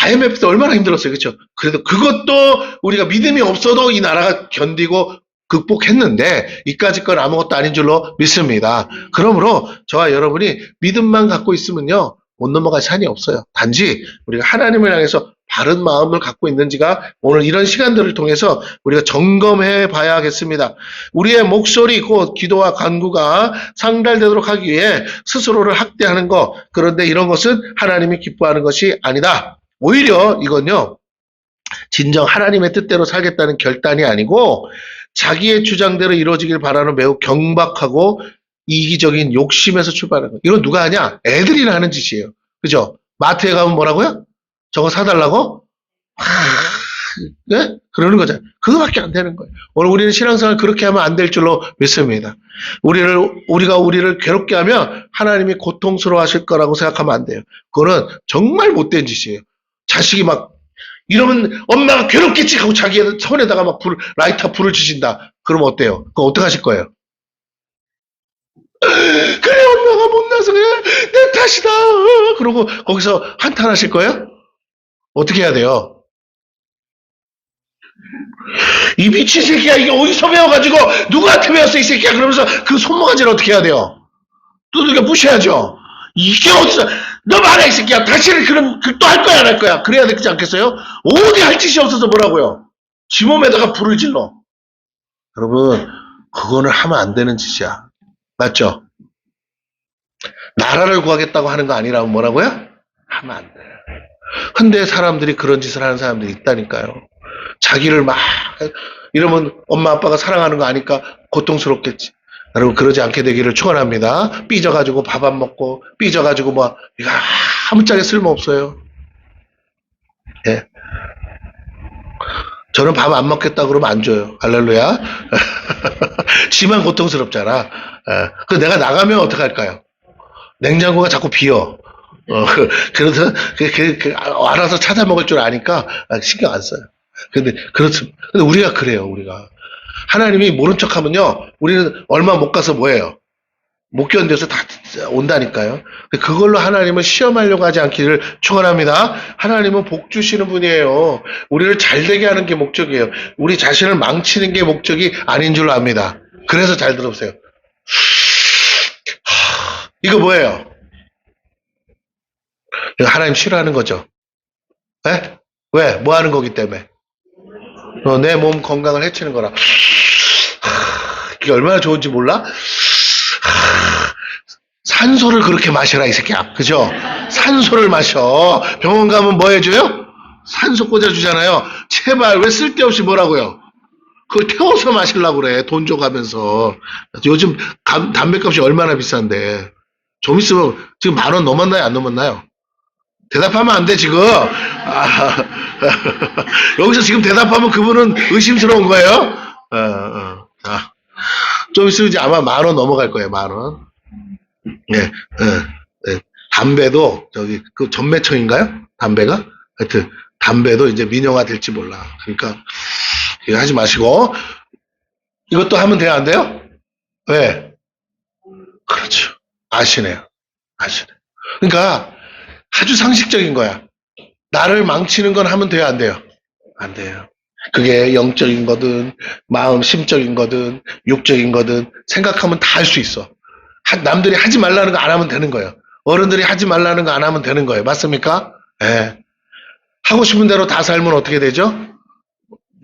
IMF도 얼마나 힘들었어요. 그렇죠? 그래도 그것도 우리가 믿음이 없어도 이 나라가 견디고 극복했는데 이까짓 건 아무것도 아닌 줄로 믿습니다. 그러므로 저와 여러분이 믿음만 갖고 있으면요. 못 넘어갈 산이 없어요. 단지 우리가 하나님을 향해서 바른 마음을 갖고 있는지가 오늘 이런 시간들을 통해서 우리가 점검해 봐야겠습니다. 우리의 목소리 곧 기도와 간구가 상달되도록 하기 위해 스스로를 학대하는 것, 그런데 이런 것은 하나님이 기뻐하는 것이 아니다. 오히려 이건요. 진정 하나님의 뜻대로 살겠다는 결단이 아니고 자기의 주장대로 이루어지길 바라는 매우 경박하고 이기적인 욕심에서 출발하는 거예요. 이건 누가 하냐? 애들이나 하는 짓이에요. 그죠? 마트에 가면 뭐라고요? 저거 사달라고? 네? 그러는 거잖아요. 그거밖에 안 되는 거예요. 오늘 우리는 신앙생활 그렇게 하면 안 될 줄로 믿습니다. 우리가 우리를 괴롭게 하면 하나님이 고통스러워 하실 거라고 생각하면 안 돼요. 그거는 정말 못된 짓이에요. 자식이 막 이러면 엄마가 괴롭겠지 하고 자기 손에다가 막 라이터 불을 주신다. 그러면 어때요? 그거 어떻게 하실 거예요? 그래 엄마가 못나서 그래 내 탓이다. 그러고 거기서 한탄하실 거예요? 어떻게 해야 돼요? 이 미친 새끼야 이게 어디서 배워가지고 누구한테 배웠어 이 새끼야 그러면서 그 손모가지를 어떻게 해야 돼요? 두들겨 부셔야죠. 이게 어디서 너 말해 이 새끼야 다시는 그럼 또 할 거야 안 할 거야 그래야 되지 않겠어요? 어디 할 짓이 없어서 뭐라고요? 지 몸에다가 불을 질러. 여러분 그거는 하면 안 되는 짓이야. 맞죠? 나라를 구하겠다고 하는 거 아니라면 뭐라고요? 하면 안 돼. 근데 사람들이 그런 짓을 하는 사람들이 있다니까요. 자기를 막 이러면 엄마 아빠가 사랑하는 거 아니까 고통스럽겠지. 여러분 그러지 않게 되기를 축원합니다. 삐져가지고 밥 안 먹고 삐져가지고 뭐 이거 아무짝에 쓸모없어요. 예. 저는 밥 안 먹겠다 그러면 안 줘요. 할렐루야. 지만 고통스럽잖아. 그 내가 나가면 어떡할까요? 냉장고가 자꾸 비어. 그래서 알아서 찾아 먹을 줄 아니까 신경 안 써요. 근데 근데 우리가 그래요. 우리가 하나님이 모른 척하면요, 우리는 얼마 못 가서 뭐예요? 못 견뎌서 다 온다니까요. 그걸로 하나님을 시험하려고 하지 않기를 축원합니다. 하나님은 복 주시는 분이에요. 우리를 잘되게 하는 게 목적이에요. 우리 자신을 망치는 게 목적이 아닌 줄 압니다. 그래서 잘 들어보세요. 이거 뭐예요? 이거 하나님 싫어하는 거죠. 네? 왜? 뭐 하는 거기 때문에? 내 몸 건강을 해치는 거라. 이게 얼마나 좋은지 몰라? 산소를 그렇게 마셔라, 이 새끼야. 그죠? 산소를 마셔. 병원 가면 뭐 해줘요? 산소 꽂아주잖아요. 제발, 왜 쓸데없이 뭐라고요? 그걸 태워서 마시려고 그래. 돈 줘가면서. 요즘 담배값이 얼마나 비싼데. 좀 있으면 지금 10,000원 넘었나요? 안 넘었나요? 대답하면 안 돼, 지금. 여기서 지금 대답하면 그분은 의심스러운 거예요. 좀 있으면 이제 아마 10,000원 넘어갈 거예요, 10,000원. 예, 담배도, 그 전매청인가요? 담배가? 하여튼, 담배도 이제 민영화 될지 몰라. 그러니까, 이거 하지 마시고, 이것도 하면 돼요, 안 돼요? 왜? 그렇죠. 아시네요. 그러니까, 아주 상식적인 거야. 나를 망치는 건 하면 돼요, 안 돼요? 안 돼요. 그게 영적인 거든, 마음, 심적인 거든, 육적인 거든, 생각하면 다 할 수 있어. 남들이 하지 말라는 거 안 하면 되는 거예요. 어른들이 하지 말라는 거 안 하면 되는 거예요. 맞습니까? 예. 하고 싶은 대로 다 살면 어떻게 되죠?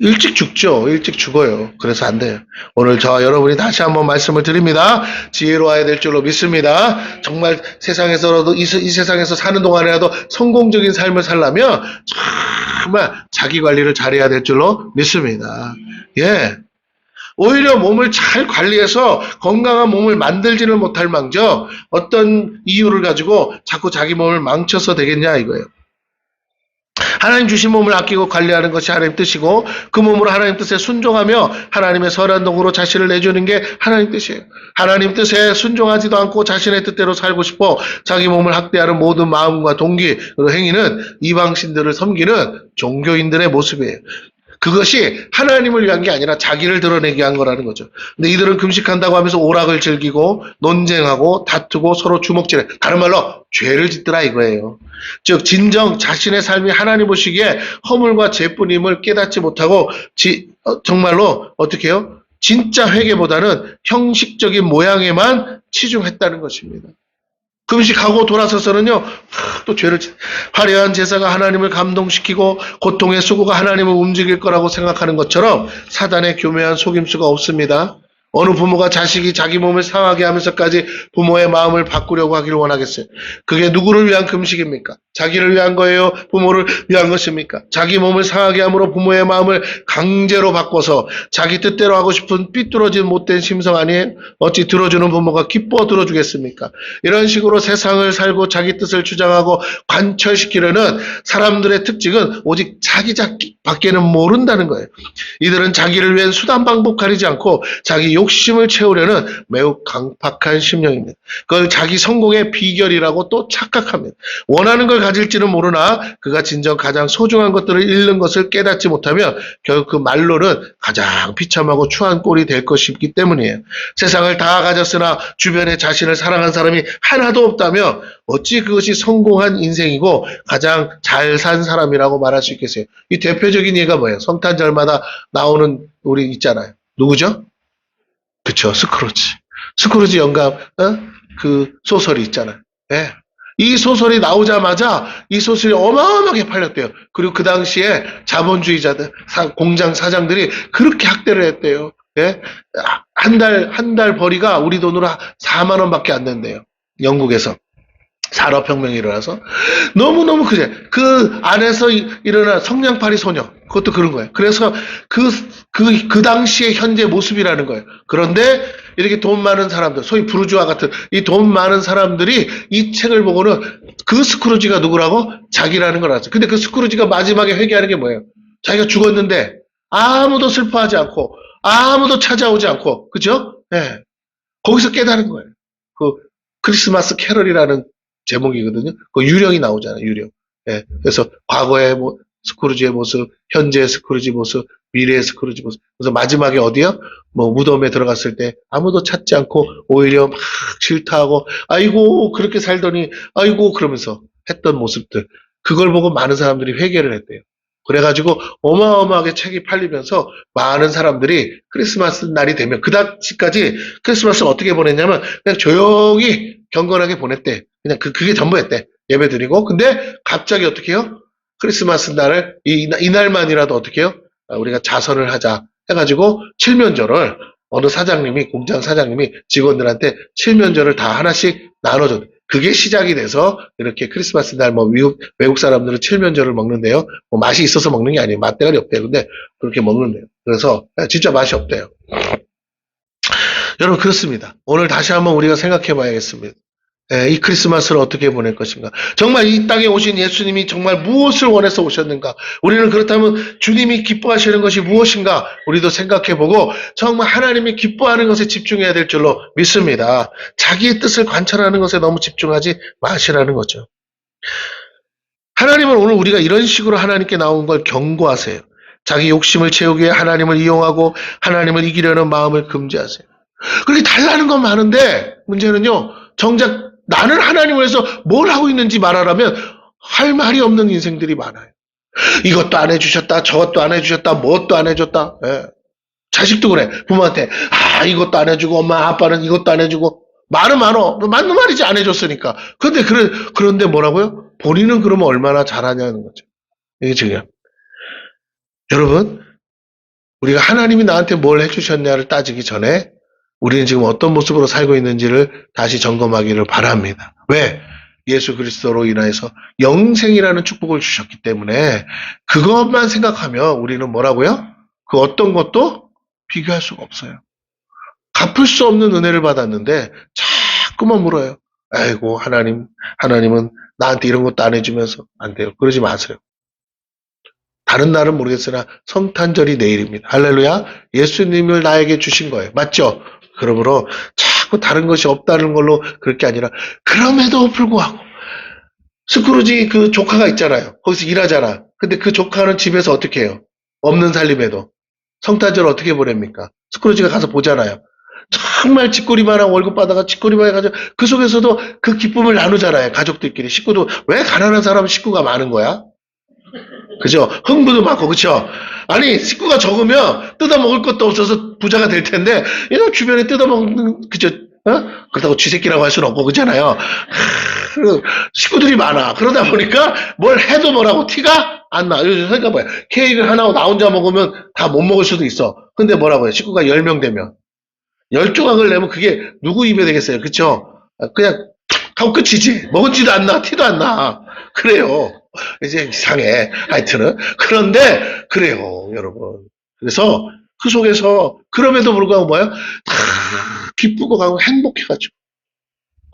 일찍 죽죠. 일찍 죽어요. 그래서 안 돼요. 오늘 저와 여러분이 다시 한번 말씀을 드립니다. 지혜로워야 될 줄로 믿습니다. 정말 세상에서라도 이 세상에서 사는 동안이라도 성공적인 삶을 살려면 정말 자기 관리를 잘해야 될 줄로 믿습니다. 예. 오히려 몸을 잘 관리해서 건강한 몸을 만들지를 못할 망정 어떤 이유를 가지고 자꾸 자기 몸을 망쳐서 되겠냐 이거예요. 하나님 주신 몸을 아끼고 관리하는 것이 하나님 뜻이고 그 몸으로 하나님 뜻에 순종하며 하나님의 선한 도구로 자신을 내주는 게 하나님 뜻이에요. 하나님 뜻에 순종하지도 않고 자신의 뜻대로 살고 싶어 자기 몸을 학대하는 모든 마음과 동기 그리고 행위는 이방신들을 섬기는 종교인들의 모습이에요. 그것이 하나님을 위한 게 아니라 자기를 드러내게 한 거라는 거죠. 근데 이들은 금식한다고 하면서 오락을 즐기고 논쟁하고 다투고 서로 주먹질해. 다른 말로 죄를 짓더라 이거예요. 즉 진정 자신의 삶이 하나님 보시기에 허물과 죄뿐임을 깨닫지 못하고 정말로 어떻게 해요? 진짜 회개보다는 형식적인 모양에만 치중했다는 것입니다. 금식하고 돌아서서는요, 또 화려한 제사가 하나님을 감동시키고 고통의 수고가 하나님을 움직일 거라고 생각하는 것처럼 사단의 교묘한 속임수가 없습니다. 어느 부모가 자식이 자기 몸을 상하게 하면서까지 부모의 마음을 바꾸려고 하기를 원하겠어요? 그게 누구를 위한 금식입니까? 자기를 위한 거예요? 부모를 위한 것입니까? 자기 몸을 상하게 함으로 부모의 마음을 강제로 바꿔서 자기 뜻대로 하고 싶은 삐뚤어진 못된 심성 아니에요? 어찌 들어주는 부모가 기뻐 들어주겠습니까? 이런 식으로 세상을 살고 자기 뜻을 주장하고 관철시키려는 사람들의 특징은 오직 자기 밖에는 모른다는 거예요. 이들은 자기를 위한 수단 방법 가리지 않고 자기 욕심을 채우려는 매우 강팍한 심령입니다. 그걸 자기 성공의 비결이라고 또 착각합니다. 원하는 걸 가질지는 모르나 그가 진정 가장 소중한 것들을 잃는 것을 깨닫지 못하면 결국 그 말로는 가장 비참하고 추한 꼴이 될 것이기 때문이에요. 세상을 다 가졌으나 주변에 자신을 사랑한 사람이 하나도 없다면 어찌 그것이 성공한 인생이고 가장 잘 산 사람이라고 말할 수 있겠어요? 이 대표적인 예가 뭐예요? 성탄절마다 나오는 우리 있잖아요. 누구죠? 그쵸, 스크루지 영감, 그 소설이 있잖아요. 예. 이 소설이 나오자마자 이 소설이 어마어마하게 팔렸대요. 그리고 그 당시에 자본주의자들, 공장 사장들이 그렇게 학대를 했대요. 예. 한 달 벌이가 우리 돈으로 4만 원밖에 안 된대요. 영국에서. 산업혁명이 일어나서 너무너무 그 안에서 일어난 성냥팔이 소녀 그것도 그런 거예요. 그래서 그 당시의 현재 모습이라는 거예요. 그런데 이렇게 돈 많은 사람들, 소위 부르주아 같은 이 돈 많은 사람들이 이 책을 보고는 그 스크루지가 누구라고? 자기라는 걸 알았어요. 근데 그 스크루지가 마지막에 회개하는 게 뭐예요? 자기가 죽었는데 아무도 슬퍼하지 않고 아무도 찾아오지 않고 그죠? 예. 거기서 깨달은 거예요. 그 크리스마스 캐럴이라는 제목이거든요. 그 유령이 나오잖아요. 유령. 예. 그래서 과거의 스크루지의 모습, 현재의 스크루지 모습, 미래의 스크루지 모습. 그래서 마지막에 어디요? 무덤에 들어갔을 때 아무도 찾지 않고 오히려 막 질타하고 아이고 그렇게 살더니 아이고 그러면서 했던 모습들. 그걸 보고 많은 사람들이 회개를 했대요. 그래가지고 어마어마하게 책이 팔리면서 많은 사람들이 크리스마스 날이 되면 그 당시까지 크리스마스를 어떻게 보냈냐면 그냥 조용히 경건하게 보냈대. 그냥 그게 전부였대. 예배 드리고. 근데 갑자기 어떻게 해요? 크리스마스 날을 이날만이라도 어떻게 해요? 우리가 자선을 하자 해가지고 칠면조를 어느 사장님이 공장 사장님이 직원들한테 칠면조를 다 하나씩 나눠줬대. 그게 시작이 돼서 이렇게 크리스마스 날 외국 사람들은 칠면조를 먹는데요. 맛이 있어서 먹는 게 아니에요. 맛대가리 없대요. 근데 그렇게 먹는데요. 그래서 진짜 맛이 없대요. 여러분 그렇습니다. 오늘 다시 한번 우리가 생각해 봐야겠습니다. 이 크리스마스를 어떻게 보낼 것인가? 정말 이 땅에 오신 예수님이 정말 무엇을 원해서 오셨는가? 우리는 그렇다면 주님이 기뻐하시는 것이 무엇인가? 우리도 생각해보고 정말 하나님이 기뻐하는 것에 집중해야 될 줄로 믿습니다. 자기의 뜻을 관찰하는 것에 너무 집중하지 마시라는 거죠. 하나님은 오늘 우리가 이런 식으로 하나님께 나온 걸 경고하세요. 자기 욕심을 채우기 위해 하나님을 이용하고 하나님을 이기려는 마음을 금지하세요. 그렇게 달라는 건 많은데 문제는요. 정작 나는 하나님을 위해서 뭘 하고 있는지 말하라면 할 말이 없는 인생들이 많아요. 이것도 안 해주셨다. 저것도 안 해주셨다. 뭣도 안 해줬다. 예. 자식도 그래. 부모한테 이것도 안 해주고 엄마 아빠는 이것도 안 해주고 말은 많어. 맞는 말이지 안 해줬으니까. 그런데 뭐라고요? 본인은 그러면 얼마나 잘하냐는 거죠. 이게 중요해요. 여러분 우리가 하나님이 나한테 뭘 해주셨냐를 따지기 전에 우리는 지금 어떤 모습으로 살고 있는지를 다시 점검하기를 바랍니다. 왜? 예수 그리스도로 인하여서 영생이라는 축복을 주셨기 때문에 그것만 생각하면 우리는 뭐라고요? 그 어떤 것도 비교할 수가 없어요. 갚을 수 없는 은혜를 받았는데 자꾸만 물어요. 아이고 하나님은 나한테 이런 것도 안 해주면서 안 돼요. 그러지 마세요. 다른 날은 모르겠으나 성탄절이 내일입니다. 할렐루야. 예수님을 나에게 주신 거예요. 맞죠? 그러므로 자꾸 다른 것이 없다는 걸로 그럴 게 아니라 그럼에도 불구하고 스크루지 그 조카가 있잖아요. 거기서 일하잖아. 근데 그 조카는 집에서 어떻게 해요? 없는 살림에도. 성탄절 어떻게 보냅니까? 스크루지가 가서 보잖아요. 정말 집꼬리만한 월급 받아가 집꼬리만 해가지고 그 속에서도 그 기쁨을 나누잖아요. 가족들끼리. 식구도 왜 가난한 사람은 식구가 많은 거야? 그죠? 흥부도 많고, 그쵸? 아니, 식구가 적으면 뜯어먹을 것도 없어서 부자가 될 텐데, 이런 주변에 뜯어먹는, 그죠? 그렇다고 쥐새끼라고 할 수는 없고, 그잖아요. 식구들이 많아. 그러다 보니까 뭘 해도 뭐라고 티가 안 나. 그러니까 뭐야. 케이크를 하나 나 혼자 먹으면 다 못 먹을 수도 있어. 근데 뭐라고 해. 식구가 10명 되면. 10조각을 내면 그게 누구 입에 되겠어요. 그쵸? 그냥 하고 끝이지. 먹은지도 안 나. 티도 안 나. 그래요. 이제 이상해. 하여튼은. 그런데, 그래요, 여러분. 그래서, 그 속에서, 그럼에도 불구하고 뭐야? 다 기쁘고 가고 행복해가지고.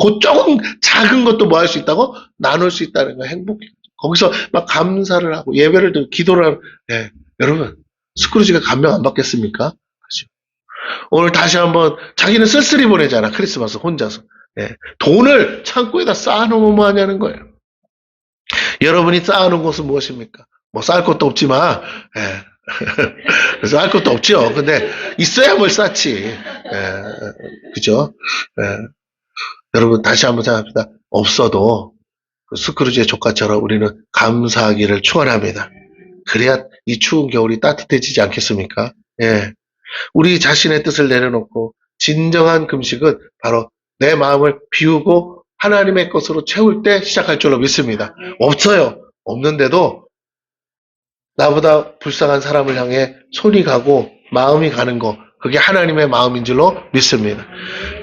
그 조금 작은 것도 뭐 할 수 있다고? 나눌 수 있다는 거 행복해. 거기서 막 감사를 하고, 예배를 드리고, 기도를 하고, 예. 여러분, 스크루지가 감명 안 받겠습니까? 그렇죠. 오늘 다시 한번, 자기는 쓸쓸히 보내잖아. 크리스마스 혼자서. 예. 돈을 창고에다 쌓아놓으면 뭐 하냐는 거예요. 여러분이 쌓아놓은 것은 무엇입니까? 뭐 쌓을 것도 없지만, 예. 쌓을 것도 없죠. 근데 있어야 뭘 쌓지. 예. 그죠? 예. 여러분 다시 한번 생각합니다. 없어도 그 스크루지의 조카처럼 우리는 감사하기를 축원합니다. 그래야 이 추운 겨울이 따뜻해지지 않겠습니까? 예. 우리 자신의 뜻을 내려놓고 진정한 금식은 바로 내 마음을 비우고 하나님의 것으로 채울 때 시작할 줄로 믿습니다. 없어요. 없는데도 나보다 불쌍한 사람을 향해 손이 가고 마음이 가는 거 그게 하나님의 마음인 줄로 믿습니다.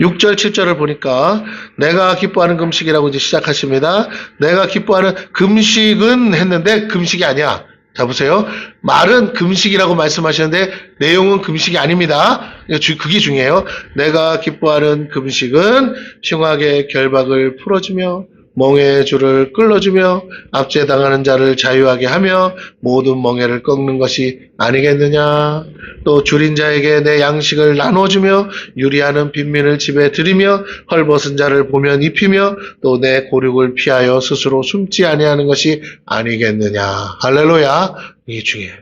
6절, 7절을 보니까 내가 기뻐하는 금식이라고 이제 시작하십니다. 내가 기뻐하는 금식은 했는데 금식이 아니야. 자, 보세요. 말은 금식이라고 말씀하시는데 내용은 금식이 아닙니다. 그게 중요해요. 내가 기뻐하는 금식은 흉악의 결박을 풀어주며 멍에의 줄을 끌어주며 압제당하는 자를 자유하게 하며 모든 멍에를 꺾는 것이 아니겠느냐. 또 줄인 자에게 내 양식을 나눠주며 유리하는 빈민을 집에 들이며 헐벗은 자를 보면 입히며 또 내 고륙을 피하여 스스로 숨지 아니하는 것이 아니겠느냐. 할렐루야. 이게 중요해요.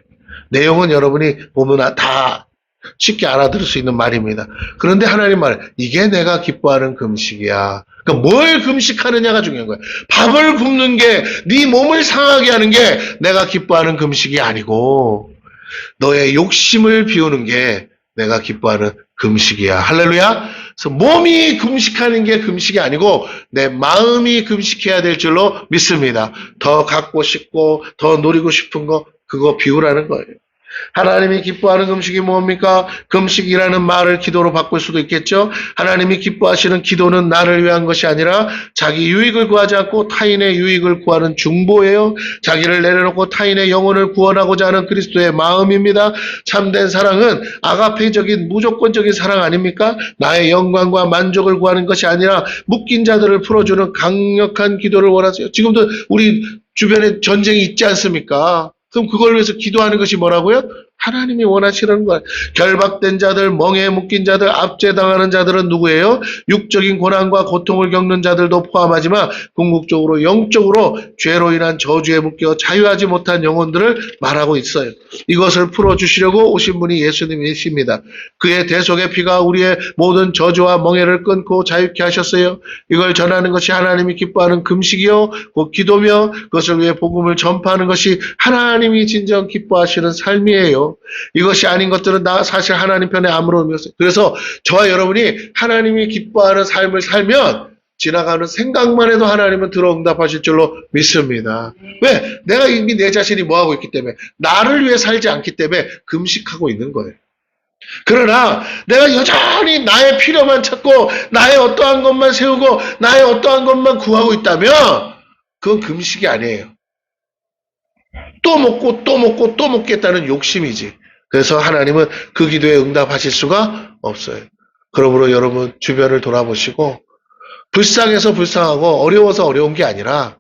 내용은 여러분이 보면 다 쉽게 알아들을 수 있는 말입니다. 그런데 하나님 말, 이게 내가 기뻐하는 금식이야. 그러니까 뭘 금식하느냐가 중요한 거야. 밥을 굶는 게, 네 몸을 상하게 하는 게 내가 기뻐하는 금식이 아니고 너의 욕심을 비우는 게 내가 기뻐하는 금식이야. 할렐루야. 그래서 몸이 금식하는 게 금식이 아니고 내 마음이 금식해야 될 줄로 믿습니다. 더 갖고 싶고 더 누리고 싶은 거 그거 비우라는 거예요. 하나님이 기뻐하는 금식이 뭡니까? 금식이라는 말을 기도로 바꿀 수도 있겠죠. 하나님이 기뻐하시는 기도는 나를 위한 것이 아니라 자기 유익을 구하지 않고 타인의 유익을 구하는 중보예요. 자기를 내려놓고 타인의 영혼을 구원하고자 하는 그리스도의 마음입니다. 참된 사랑은 아가페적인 무조건적인 사랑 아닙니까? 나의 영광과 만족을 구하는 것이 아니라 묶인 자들을 풀어주는 강력한 기도를 원하세요. 지금도 우리 주변에 전쟁이 있지 않습니까? 그럼 그걸 위해서 기도하는 것이 뭐라고요? 하나님이 원하시는 거예요. 결박된 자들, 멍에 묶인 자들, 압제당하는 자들은 누구예요? 육적인 고난과 고통을 겪는 자들도 포함하지만 궁극적으로 영적으로 죄로 인한 저주에 묶여 자유하지 못한 영혼들을 말하고 있어요. 이것을 풀어주시려고 오신 분이 예수님이십니다. 그의 대속의 피가 우리의 모든 저주와 멍에를 끊고 자유케 하셨어요. 이걸 전하는 것이 하나님이 기뻐하는 금식이요 곧 기도며 그것을 위해 복음을 전파하는 것이 하나님이 진정 기뻐하시는 삶이에요. 이것이 아닌 것들은 사실 하나님 편에 아무런 의미 없어요. 그래서 저와 여러분이 하나님이 기뻐하는 삶을 살면 지나가는 생각만 해도 하나님은 들어응답하실 줄로 믿습니다. 왜? 내가 이미 내 자신이 뭐하고 있기 때문에 나를 위해 살지 않기 때문에 금식하고 있는 거예요. 그러나 내가 여전히 나의 필요만 찾고 나의 어떠한 것만 세우고 나의 어떠한 것만 구하고 있다면 그건 금식이 아니에요. 또 먹고 또 먹고 또 먹겠다는 욕심이지. 그래서 하나님은 그 기도에 응답하실 수가 없어요. 그러므로 여러분 주변을 돌아보시고 불쌍해서 불쌍하고 어려워서 어려운 게 아니라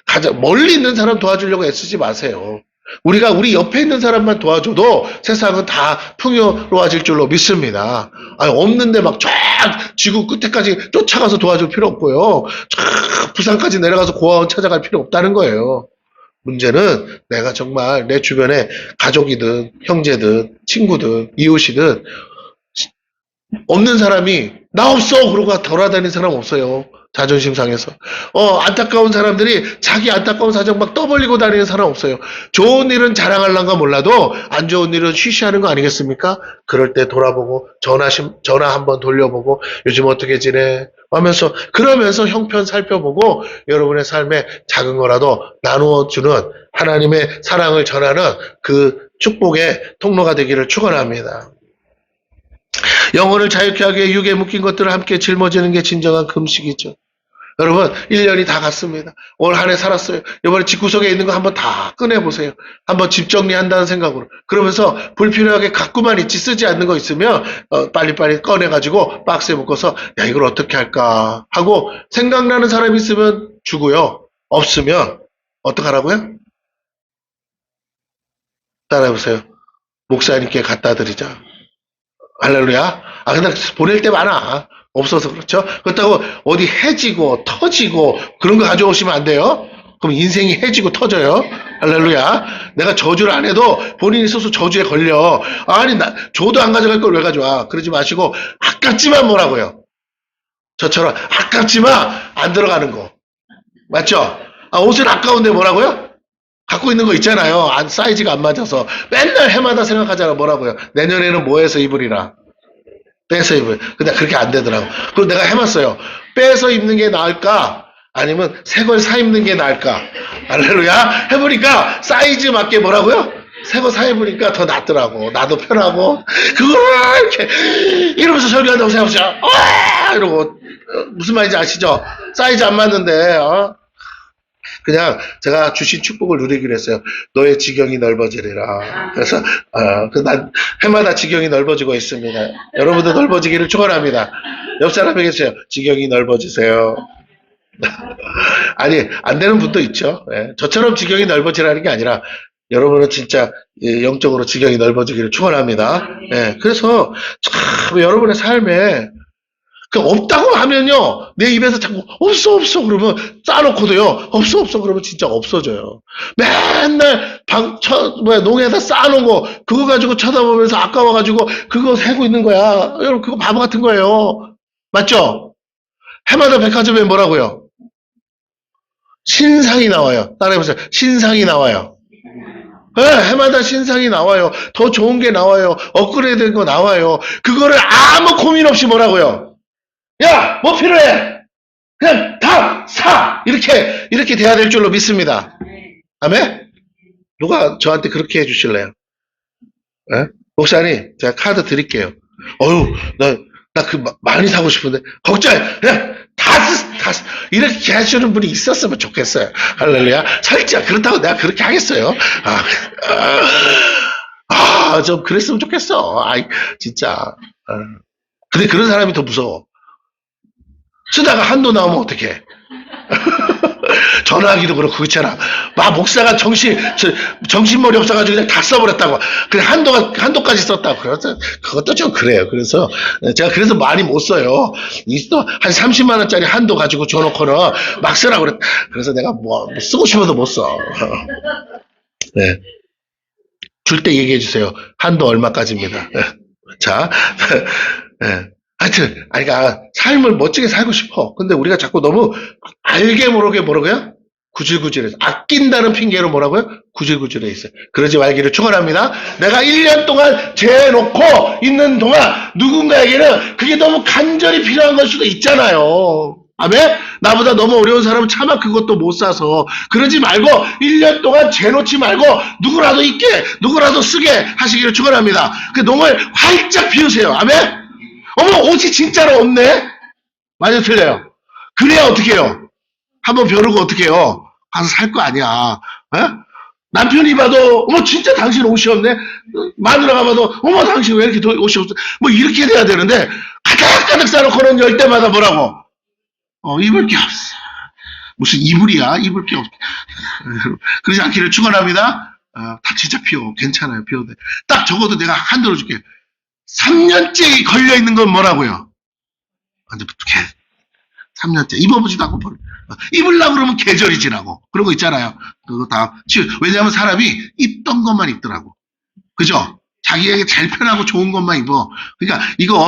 가장 멀리 있는 사람 도와주려고 애쓰지 마세요. 우리가 우리 옆에 있는 사람만 도와줘도 세상은 다 풍요로워질 줄로 믿습니다. 아니, 없는데 막 쫙 지구 끝에까지 쫓아가서 도와줄 필요 없고요. 쫙 부산까지 내려가서 고아원 찾아갈 필요 없다는 거예요. 문제는 내가 정말 내 주변에 가족이든 형제든 친구든 이웃이든 없는 사람이 나 없어 그러고 돌아다니는 사람 없어요. 자존심 상해서. 안타까운 사람들이 자기 안타까운 사정 막 떠벌리고 다니는 사람 없어요. 좋은 일은 자랑하려는가 몰라도 안 좋은 일은 쉬쉬하는 거 아니겠습니까? 그럴 때 돌아보고 전화 한번 돌려보고 요즘 어떻게 지내? 하면서 그러면서 형편 살펴보고 여러분의 삶에 작은 거라도 나누어주는 하나님의 사랑을 전하는 그 축복의 통로가 되기를 축원합니다. 영혼을 자유케 하기 위해 육에 묶인 것들을 함께 짊어지는 게 진정한 금식이죠. 여러분 1년이 다 갔습니다. 올 한 해 살았어요. 이번에 집구석에 있는 거 한번 다 꺼내보세요. 한번 집 정리한다는 생각으로. 그러면서 불필요하게 갖고만 있지 쓰지 않는 거 있으면 빨리빨리 꺼내가지고 박스에 묶어서 야 이걸 어떻게 할까 하고 생각나는 사람이 있으면 주고요. 없으면 어떡하라고요? 따라해보세요. 목사님께 갖다 드리자. 할렐루야. 근데 보낼 때 많아. 없어서 그렇죠. 그렇다고 어디 해지고 터지고 그런 거 가져오시면 안 돼요. 그럼 인생이 해지고 터져요. 할렐루야. 내가 저주를 안 해도 본인이 스스로 저주에 걸려. 아니 나 줘도 안 가져갈 걸 왜 가져와. 그러지 마시고 아깝지만 뭐라고요. 저처럼 아깝지만 안 들어가는 거. 맞죠? 옷은 아까운데 뭐라고요? 갖고 있는 거 있잖아요. 사이즈가 안 맞아서. 맨날 해마다 생각하잖아. 뭐라고요? 내년에는 뭐 해서 입으리라. 빼서 입을. 근데 그렇게 안 되더라고. 그럼 내가 해봤어요. 빼서 입는 게 나을까? 아니면 새 걸 사 입는 게 나을까? 할렐루야. 해보니까 사이즈 맞게 뭐라고요? 새 거 사입으니까 더 낫더라고. 나도 편하고. 그거를 이렇게 이러면서 설교한다고 생각하세요. 이러고 무슨 말인지 아시죠? 사이즈 안 맞는데 그냥 제가 주신 축복을 누리기로 했어요. 너의 지경이 넓어지리라. 그래서 난 해마다 지경이 넓어지고 있습니다. 여러분도 넓어지기를 축원합니다. 옆 사람에게 해주세요. 지경이 넓어지세요. 아니 안 되는 분도 있죠. 예, 저처럼 지경이 넓어지라는 게 아니라 여러분은 진짜 영적으로 지경이 넓어지기를 축원합니다. 예, 그래서 참 여러분의 삶에 없다고 하면요 내 입에서 자꾸 없어 없어 그러면 쌓아놓고도요 없어 없어 그러면 진짜 없어져요. 맨날 농에다 쌓아놓은 거 그거 가지고 쳐다보면서 아까워가지고 그거 세고 있는 거야. 여러분 그거 바보 같은 거예요. 맞죠? 해마다 백화점에 뭐라고요? 신상이 나와요. 따라해보세요. 신상이 나와요. 네, 해마다 신상이 나와요. 더 좋은 게 나와요. 업그레이드 된 거 나와요. 그거를 아무 고민 없이 뭐라고요? 야, 뭐 필요해? 그냥 다 사! 이렇게 돼야 될 줄로 믿습니다. 아멘? 누가 저한테 그렇게 해주실래요? 네? 목사님, 제가 카드 드릴게요. 어휴, 나 많이 사고 싶은데, 걱정, 그냥 이렇게 하시는 분이 있었으면 좋겠어요. 할렐루야. 살짝, 그렇다고 내가 그렇게 하겠어요. 좀 그랬으면 좋겠어. 진짜. 근데 그런 사람이 더 무서워. 쓰다가 한도 나오면 어떡해. 전화하기도 그렇고 그렇잖아. 목사가 정신머리 없어가지고 그냥 다 써버렸다고. 그래 한도까지 썼다고. 그래서 그것도 좀 그래요. 그래서 제가 그래서 많이 못 써요. 한 30만 원짜리 한도 가지고 줘놓고는 막 쓰라고 그랬. 그래서 내가 뭐 쓰고 싶어도 못 써. 네. 줄 때 얘기해 주세요. 한도 얼마까지입니다. 자, 네. 하여튼, 그러니까 삶을 멋지게 살고 싶어. 근데 우리가 자꾸 너무 알게 모르게 뭐라고요? 구질구질해서 아낀다는 핑계로 뭐라고요? 구질구질해 있어요. 그러지 말기를 축원합니다. 내가 1년 동안 재놓고 있는 동안 누군가에게는 그게 너무 간절히 필요한 걸 수도 있잖아요. 아멘? 나보다 너무 어려운 사람은 차마 그것도 못 사서 그러지 말고 1년 동안 재놓지 말고 누구라도 있게 누구라도 쓰게 하시기를 축원합니다. 그 농을 활짝 피우세요. 아멘? 어머 옷이 진짜로 없네? 맞아요 틀려요? 그래야 어떻게 해요? 한번 벼르고 어떻게 해요? 가서 살 거 아니야. 에? 남편이 봐도 어머 진짜 당신 옷이 없네? 마누라가 봐도 어머 당신 왜 이렇게 옷이 없어? 뭐 이렇게 돼야 되는데 가득가득 싸놓고는 열 때마다 뭐라고? 입을 게 없어. 무슨 이불이야? 입을 게 없어. 그러지 않기를 축원합니다. 다 진짜 피워. 괜찮아요. 피워도 돼. 딱 적어도 내가 한 들어줄게. 3년째 걸려있는 건 뭐라고요? 3년째. 입어보지도 않고 버려. 입으려고 그러면 계절이 지나고. 그런 거 있잖아요. 그거 다. 왜냐하면 사람이 입던 것만 입더라고. 그죠? 자기에게 제일 편하고 좋은 것만 입어. 그러니까 이거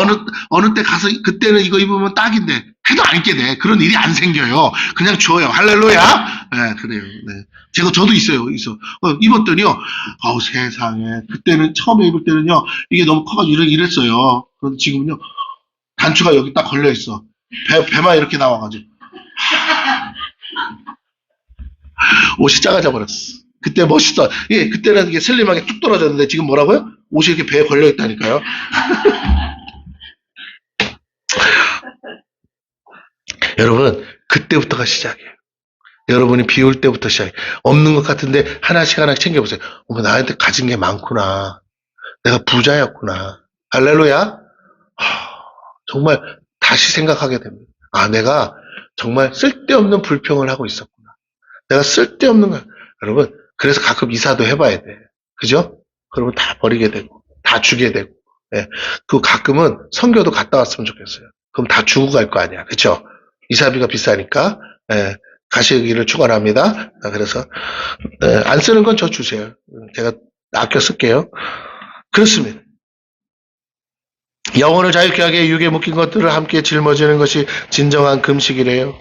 어느 때 가서 그때는 이거 입으면 딱인데 해도 안 입게 돼. 그런 일이 안 생겨요. 그냥 줘요. 할렐루야. 네, 그래요. 네. 저도 있어요. 입었더니요. 세상에. 그때는 처음에 입을 때는요. 이게 너무 커가지고 이랬어요. 그런데 지금은요. 단추가 여기 딱 걸려 있어. 배만 이렇게 나와가지고. 옷이 작아져 버렸어. 그때 멋있어. 예, 그때는 이게 슬림하게 뚝 떨어졌는데 지금 뭐라고요? 옷이 이렇게 배에 걸려 있다니까요. 여러분, 그때부터가 시작이에요. 여러분이 비울 때부터 시작해요. 없는 것 같은데 하나씩 챙겨보세요. 나한테 가진 게 많구나. 내가 부자였구나. 할렐루야. 정말 다시 생각하게 됩니다. 내가 정말 쓸데없는 불평을 하고 있었구나. 내가 쓸데없는 거. 여러분, 그래서 가끔 이사도 해봐야 돼. 그죠? 그러면 다 버리게 되고, 다 주게 되고. 예. 그 가끔은 선교도 갔다 왔으면 좋겠어요. 그럼 다 주고 갈 거 아니야. 그쵸? 이사비가 비싸니까. 예. 가시기를 축원합니다. 그래서 안 쓰는 건 저 주세요. 제가 아껴 쓸게요. 그렇습니다. 영혼을 자유케 하게 육에 묶인 것들을 함께 짊어지는 것이 진정한 금식이래요.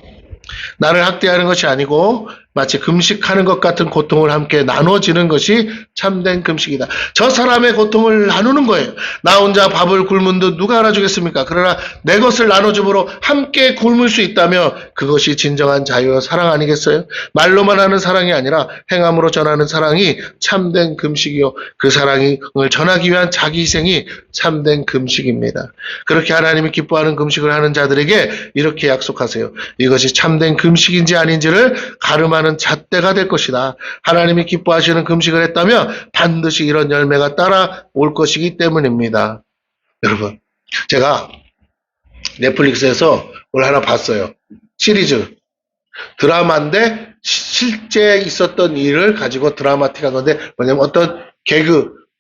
나를 학대하는 것이 아니고 마치 금식하는 것 같은 고통을 함께 나눠지는 것이 참된 금식이다. 저 사람의 고통을 나누는 거예요. 나 혼자 밥을 굶은 듯 누가 알아주겠습니까? 그러나 내 것을 나눠줌으로 함께 굶을 수 있다며 그것이 진정한 자유와 사랑 아니겠어요? 말로만 하는 사랑이 아니라 행함으로 전하는 사랑이 참된 금식이요. 그 사랑을 전하기 위한 자기 희생이 참된 금식입니다. 그렇게 하나님이 기뻐하는 금식을 하는 자들에게 이렇게 약속하세요. 이것이 참된 금식인지 아닌지를 가름하는 잣대가 될 것이다. 하나님이 기뻐하시는 금식을 했다면 반드시 이런 열매가 따라올 것이기 때문입니다. 여러분, 제가 넷플릭스에서 뭘 하나 봤어요. 시리즈. 드라마인데 실제 있었던 일을 가지고 드라마틱한 건데 뭐냐면 어떤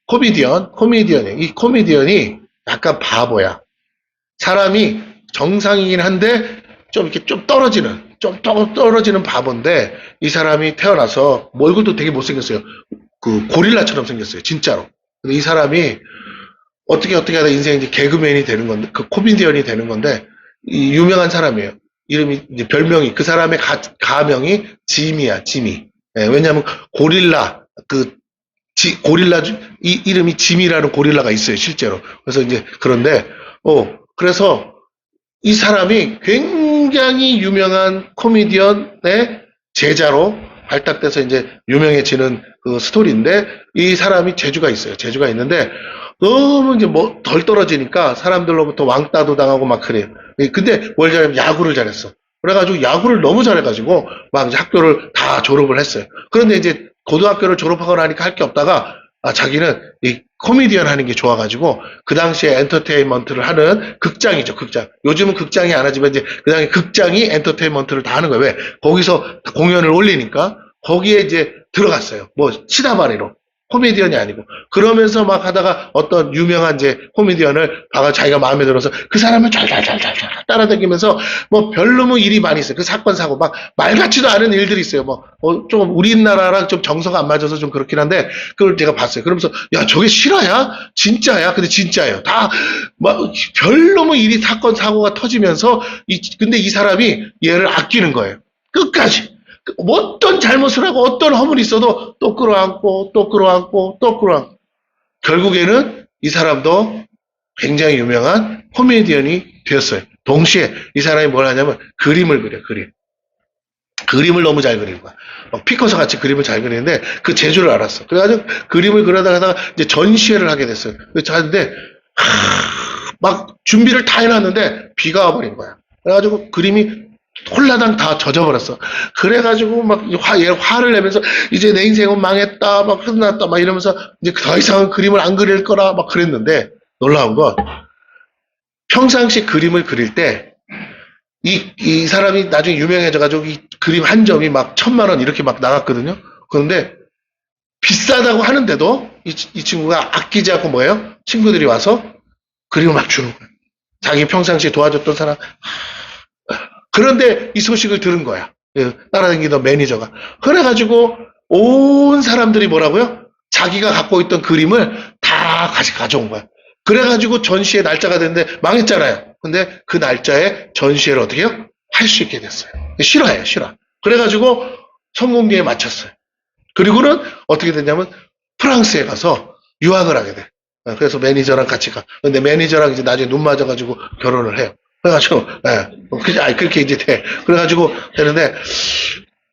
코미디언이에요. 이 코미디언이 약간 바보야. 사람이 정상이긴 한데 좀 이렇게 좀 떨어지는 바본데 이 사람이 태어나서 뭐 얼굴도 되게 못생겼어요. 그 고릴라처럼 생겼어요. 진짜로. 근데 이 사람이 어떻게 하다 인생이 이제 개그맨이 되는 건데 그 코미디언이 되는 건데 이 유명한 사람이에요. 이름이 이제 별명이 그 사람의 가명이 지미야. 지미. 예, 왜냐하면 고릴라 고릴라 이 이름이 지미라는 고릴라가 있어요. 실제로. 그래서 이제 그런데 그래서 이 사람이 굉장히 유명한 코미디언의 제자로 발탁돼서 이제 유명해지는 그 스토리인데 이 사람이 재주가 있어요. 재주가 있는데 너무 이제 뭐 덜 떨어지니까 사람들로부터 왕따도 당하고 막 그래요. 근데 뭘 잘하면 야구를 잘했어. 그래가지고 야구를 너무 잘해가지고 막 이제 학교를 다 졸업을 했어요. 그런데 이제 고등학교를 졸업하고 나니까 할 게 없다가 자기는 이 코미디언 하는 게 좋아가지고 그 당시에 엔터테인먼트를 하는 극장이죠. 극장. 요즘은 극장이 안 하지만 이제 그 당시 극장이 엔터테인먼트를 다 하는 거예요. 왜? 거기서 공연을 올리니까 거기에 이제 들어갔어요. 뭐 치다발이로. 코미디언이 아니고. 그러면서 막 하다가 어떤 유명한 이제 코미디언을 봐가 자기가 마음에 들어서 그 사람을 잘 따라다니면서 뭐 별로무 일이 많이 있어요. 그 사건, 사고. 막 말 같지도 않은 일들이 있어요. 좀 우리나라랑 좀 정서가 안 맞아서 좀 그렇긴 한데 그걸 제가 봤어요. 그러면서 야, 저게 실화야? 진짜야? 근데 진짜예요. 다, 막 별로무 일이 사건, 사고가 터지면서 근데 이 사람이 얘를 아끼는 거예요. 끝까지. 어떤 잘못을 하고 어떤 허물이 있어도 또 끌어안고 또 끌어안고 또 끌어안고 결국에는 이 사람도 굉장히 유명한 코미디언이 되었어요. 동시에 이 사람이 뭘 하냐면 그림을 그려. 그림을 너무 잘 그리는 거야. 피카소 같이 그림을 잘 그리는데 그 재주를 알았어. 그래가지고 그림을 그려다가 이제 전시회를 하게 됐어요. 그래서 하는데 막 준비를 다 해놨는데 비가 와버린 거야. 그래가지고 그림이 홀라당 다 젖어버렸어. 그래가지고 막 화를 내면서 이제 내 인생은 망했다, 막 끝났다, 막 이러면서 이제 더 이상은 그림을 안 그릴 거라 막 그랬는데 놀라운 건 평상시 그림을 그릴 때 이 사람이 나중에 유명해져가지고 이 그림 한 점이 막 1,000만 원 이렇게 막 나갔거든요. 그런데 비싸다고 하는데도 이 친구가 아끼지 않고 뭐예요? 친구들이 와서 그림을 막 주는 거예요. 자기 평상시에 도와줬던 사람. 그런데 이 소식을 들은 거야. 따라다니던 매니저가. 그래가지고 온 사람들이 뭐라고요? 자기가 갖고 있던 그림을 다 가져온 거야. 그래가지고 전시회 날짜가 됐는데 망했잖아요. 근데 그 날짜에 전시회를 어떻게 해요? 할 수 있게 됐어요. 실화예요, 실화. 그래가지고 성공리에 마쳤어요. 그리고는 어떻게 됐냐면 프랑스에 가서 유학을 하게 돼. 그래서 매니저랑 같이 가. 근데 매니저랑 이제 나중에 눈 맞아가지고 결혼을 해요. 그래가지고, 그렇게 이제 돼. 그래가지고 되는데,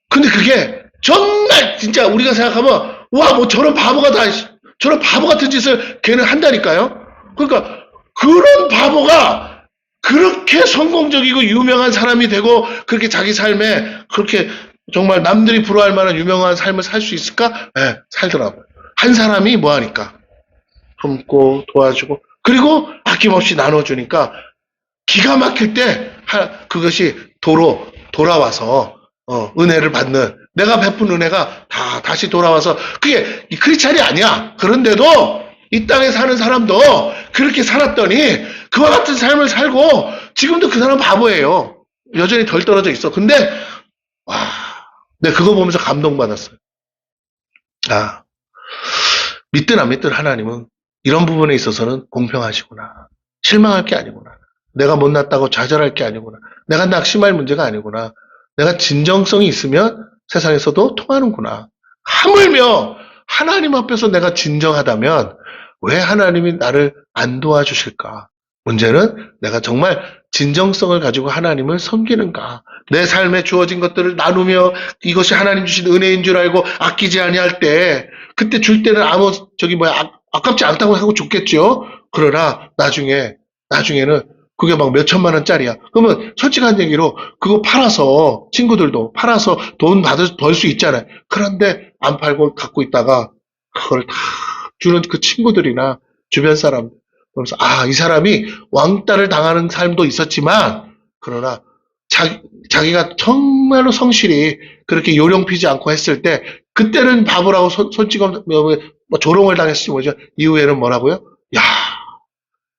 근데 그게 정말 진짜 우리가 생각하면, 와, 뭐 저런 바보 같은 짓을 걔는 한다니까요? 그러니까, 그런 바보가 그렇게 성공적이고 유명한 사람이 되고, 그렇게 자기 삶에 그렇게 정말 남들이 부러워할 만한 유명한 삶을 살 수 있을까? 살더라고요. 한 사람이 뭐 하니까. 품고 도와주고, 그리고 아낌없이 나눠주니까, 기가 막힐 때 그것이 돌아와서 은혜를 받는 내가 베푼 은혜가 다 다시 돌아와서 그게 크리스찬이 아니야. 그런데도 이 땅에 사는 사람도 그렇게 살았더니 그와 같은 삶을 살고 지금도 그 사람 바보예요. 여전히 덜 떨어져 있어. 근데 와, 내가 그거 보면서 감동받았어요. 믿든 안 믿든 하나님은 이런 부분에 있어서는 공평하시구나. 실망할 게 아니구나. 내가 못났다고 좌절할 게 아니구나. 내가 낙심할 문제가 아니구나. 내가 진정성이 있으면 세상에서도 통하는구나. 하물며 하나님 앞에서 내가 진정하다면 왜 하나님이 나를 안 도와주실까? 문제는 내가 정말 진정성을 가지고 하나님을 섬기는가? 내 삶에 주어진 것들을 나누며 이것이 하나님 주신 은혜인 줄 알고 아끼지 아니할 때 그때 줄 때는 아깝지 않다고 하고 줬겠죠. 그러나 나중에는 그게 막 몇 천만 원짜리야. 그러면 솔직한 얘기로 그거 팔아서 친구들도 팔아서 돈 벌 수 있잖아요. 그런데 안 팔고 갖고 있다가 그걸 다 주는 그 친구들이나 주변 사람 그러면서 이 사람이 왕따를 당하는 삶도 있었지만 그러나 자기가 정말로 성실히 그렇게 요령 피지 않고 했을 때 그때는 바보라고 손찌검 조롱을 당했을지 모르죠. 이후에는 뭐라고요? 야,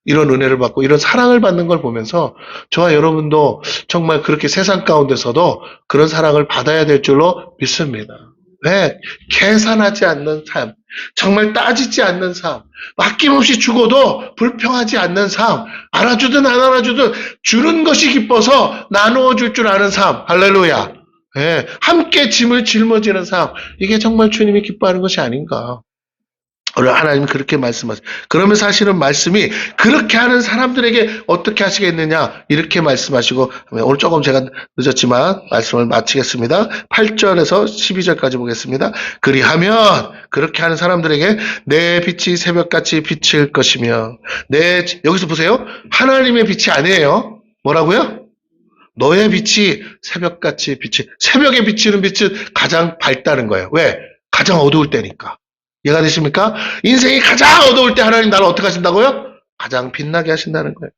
이런 은혜를 받고 이런 사랑을 받는 걸 보면서 저와 여러분도 정말 그렇게 세상 가운데서도 그런 사랑을 받아야 될 줄로 믿습니다. 왜? 계산하지 않는 삶, 정말 따지지 않는 삶, 아낌없이 주고도 불평하지 않는 삶, 알아주든 안 알아주든 주는 것이 기뻐서 나누어 줄 줄 아는 삶, 할렐루야. 예, 함께 짐을 짊어지는 삶, 이게 정말 주님이 기뻐하는 것이 아닌가. 오늘 하나님 그렇게 말씀하세요. 그러면 사실은 말씀이 그렇게 하는 사람들에게 어떻게 하시겠느냐 이렇게 말씀하시고 오늘 조금 제가 늦었지만 말씀을 마치겠습니다. 8절에서 12절까지 보겠습니다. 그리하면 그렇게 하는 사람들에게 내 빛이 새벽같이 비칠 것이며 여기서 보세요. 하나님의 빛이 아니에요. 뭐라고요? 너의 빛이 새벽같이 새벽에 비치는 빛은 가장 밝다는 거예요. 왜? 가장 어두울 때니까. 이해가 되십니까? 인생이 가장 어두울 때 하나님 나를 어떻게 하신다고요? 가장 빛나게 하신다는 거예요.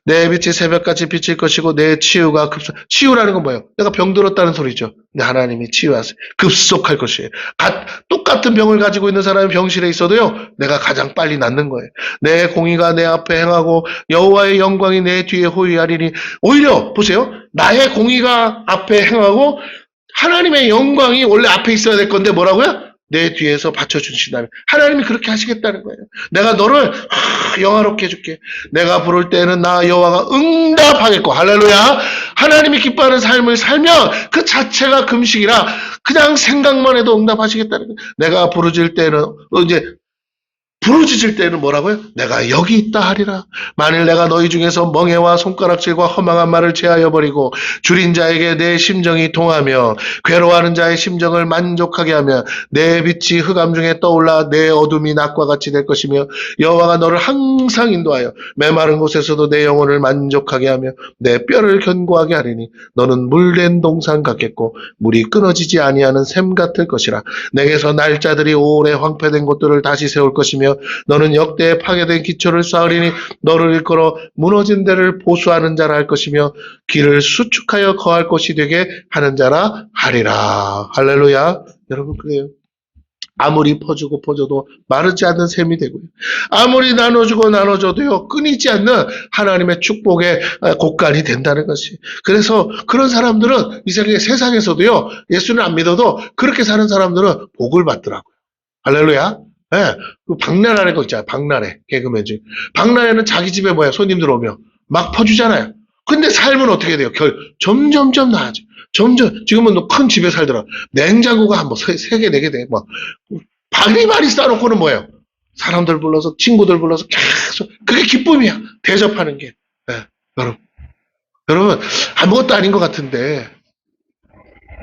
내 빛이 새벽같이 비칠 것이고 내 치유가 치유라는 건 뭐예요? 내가 병들었다는 소리죠. 근데 하나님이 치유하세요. 급속할 것이에요. 똑같은 병을 가지고 있는 사람이 병실에 있어도요. 내가 가장 빨리 낫는 거예요. 내 공의가 내 앞에 행하고 여호와의 영광이 내 뒤에 호위하리니 오히려 보세요. 나의 공의가 앞에 행하고 하나님의 영광이 원래 앞에 있어야 될 건데 뭐라고요? 내 뒤에서 받쳐주신다면 하나님이 그렇게 하시겠다는 거예요. 내가 너를 영화롭게 해줄게. 내가 부를 때는 나 여호와가 응답하겠고 할렐루야. 하나님이 기뻐하는 삶을 살면 그 자체가 금식이라 그냥 생각만 해도 응답하시겠다는 거예요. 내가 부르짖을 때는 뭐라고요? 내가 여기 있다 하리라. 만일 내가 너희 중에서 멍에와 손가락질과 허망한 말을 제하여 버리고 줄인 자에게 내 심정이 통하며 괴로워하는 자의 심정을 만족하게 하며 내 빛이 흑암 중에 떠올라 내 어둠이 낮과 같이 될 것이며 여호와가 너를 항상 인도하여 메마른 곳에서도 내 영혼을 만족하게 하며 내 뼈를 견고하게 하리니 너는 물된 동산 같겠고 물이 끊어지지 아니하는 샘 같을 것이라. 내게서 날짜들이 오래 황폐된 곳들을 다시 세울 것이며 너는 역대에 파괴된 기초를 쌓으리니 너를 일컬어 무너진 데를 보수하는 자라 할 것이며 길을 수축하여 거할 곳이 되게 하는 자라 하리라. 할렐루야. 여러분 그래요. 아무리 퍼줘도 마르지 않는 셈이 되고요. 아무리 나눠주고 나눠줘도요. 끊이지 않는 하나님의 축복의 곳간이 된다는 것이. 그래서 그런 사람들은 이 세상에서도요. 예수는 안 믿어도 그렇게 사는 사람들은 복을 받더라고요. 할렐루야. 네, 그 박나래라는 거 있잖아요. 박나래, 개그맨 중. 박나래는 자기 집에 손님들 오면 막 퍼주잖아요. 근데 삶은 어떻게 돼요? 점점점 나아져. 지금은 큰 집에 살더라. 냉장고가 한 3개, 4개 돼. 바리바리 싸놓고는 뭐예요? 사람들 불러서, 친구들 불러서 계속. 그게 기쁨이야. 대접하는 게. 네, 여러분, 아무것도 아닌 것 같은데,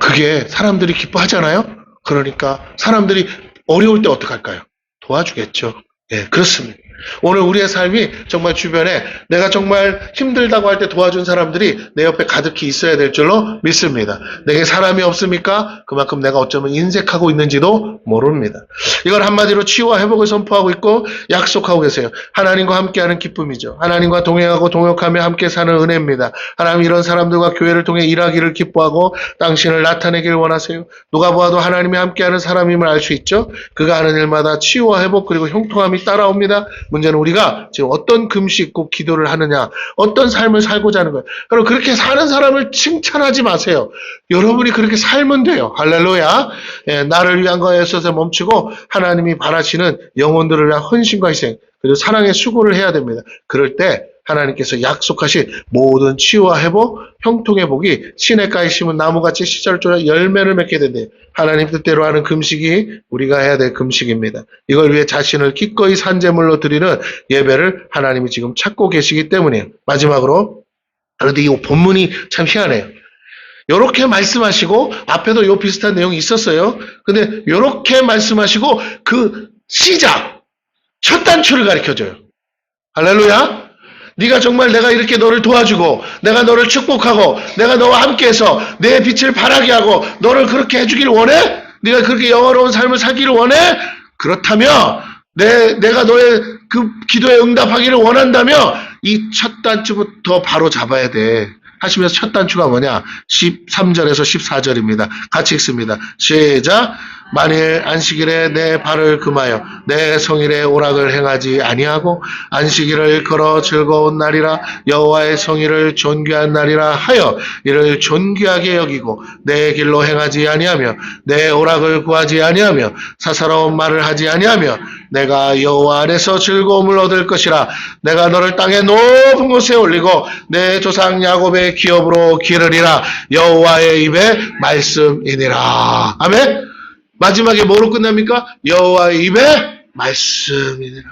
그게 사람들이 기뻐하잖아요? 그러니까 사람들이 어려울 때 어떡할까요? 도와주겠죠. 예, 그렇습니다. 오늘 우리의 삶이 정말 주변에 내가 정말 힘들다고 할 때 도와준 사람들이 내 옆에 가득히 있어야 될 줄로 믿습니다. 내게 사람이 없습니까? 그만큼 내가 어쩌면 인색하고 있는지도 모릅니다. 이걸 한마디로 치유와 회복을 선포하고 있고 약속하고 계세요. 하나님과 함께하는 기쁨이죠. 하나님과 동행하고 동역하며 함께 사는 은혜입니다. 하나님 이런 사람들과 교회를 통해 일하기를 기뻐하고 당신을 나타내기를 원하세요. 누가 보아도 하나님이 함께하는 사람임을 알 수 있죠. 그가 하는 일마다 치유와 회복 그리고 형통함이 따라옵니다. 문제는 우리가 지금 어떤 금식고 기도를 하느냐, 어떤 삶을 살고자 하는 거예요. 그럼 그렇게 사는 사람을 칭찬하지 마세요. 여러분이 그렇게 살면 돼요. 할렐루야. 예, 나를 위한 거에 있어서 멈추고 하나님이 바라시는 영혼들을 위한 헌신과 희생, 그리고 사랑의 수고를 해야 됩니다. 그럴 때 하나님께서 약속하신 모든 치유와 회복, 형통의 복이 시냇가에 심은 나무같이 씨를 쫓아 열매를 맺게 된대. 하나님 뜻대로 하는 금식이 우리가 해야 될 금식입니다. 이걸 위해 자신을 기꺼이 산제물로 드리는 예배를 하나님이 지금 찾고 계시기 때문이에요. 마지막으로, 그런데 이 본문이 참 희한해요. 요렇게 말씀하시고 앞에도 요 비슷한 내용이 있었어요. 근데 요렇게 말씀하시고 그 시작, 첫 단추를 가르쳐줘요. 할렐루야. 네가 정말 내가 이렇게 너를 도와주고 내가 너를 축복하고 내가 너와 함께해서 내 빛을 발하게 하고 너를 그렇게 해주기를 원해? 네가 그렇게 영화로운 삶을 살기를 원해? 그렇다면 내가 너의 그 기도에 응답하기를 원한다면 이 첫 단추부터 바로 잡아야 돼. 하시면서 첫 단추가 뭐냐? 13절에서 14절입니다. 같이 읽습니다. 시작. 만일 안식일에 내 발을 금하여 내 성일에 오락을 행하지 아니하고 안식일을 걸어 즐거운 날이라 여호와의 성일을 존귀한 날이라 하여 이를 존귀하게 여기고 내 길로 행하지 아니하며 내 오락을 구하지 아니하며 사사로운 말을 하지 아니하며 내가 여호와 안에서 즐거움을 얻을 것이라. 내가 너를 땅의 높은 곳에 올리고 내 조상 야곱의 기업으로 기르리라. 여호와의 입의 말씀이니라. 아멘. 마지막에 뭐로 끝납니까? 여호와의 입의 말씀이니라.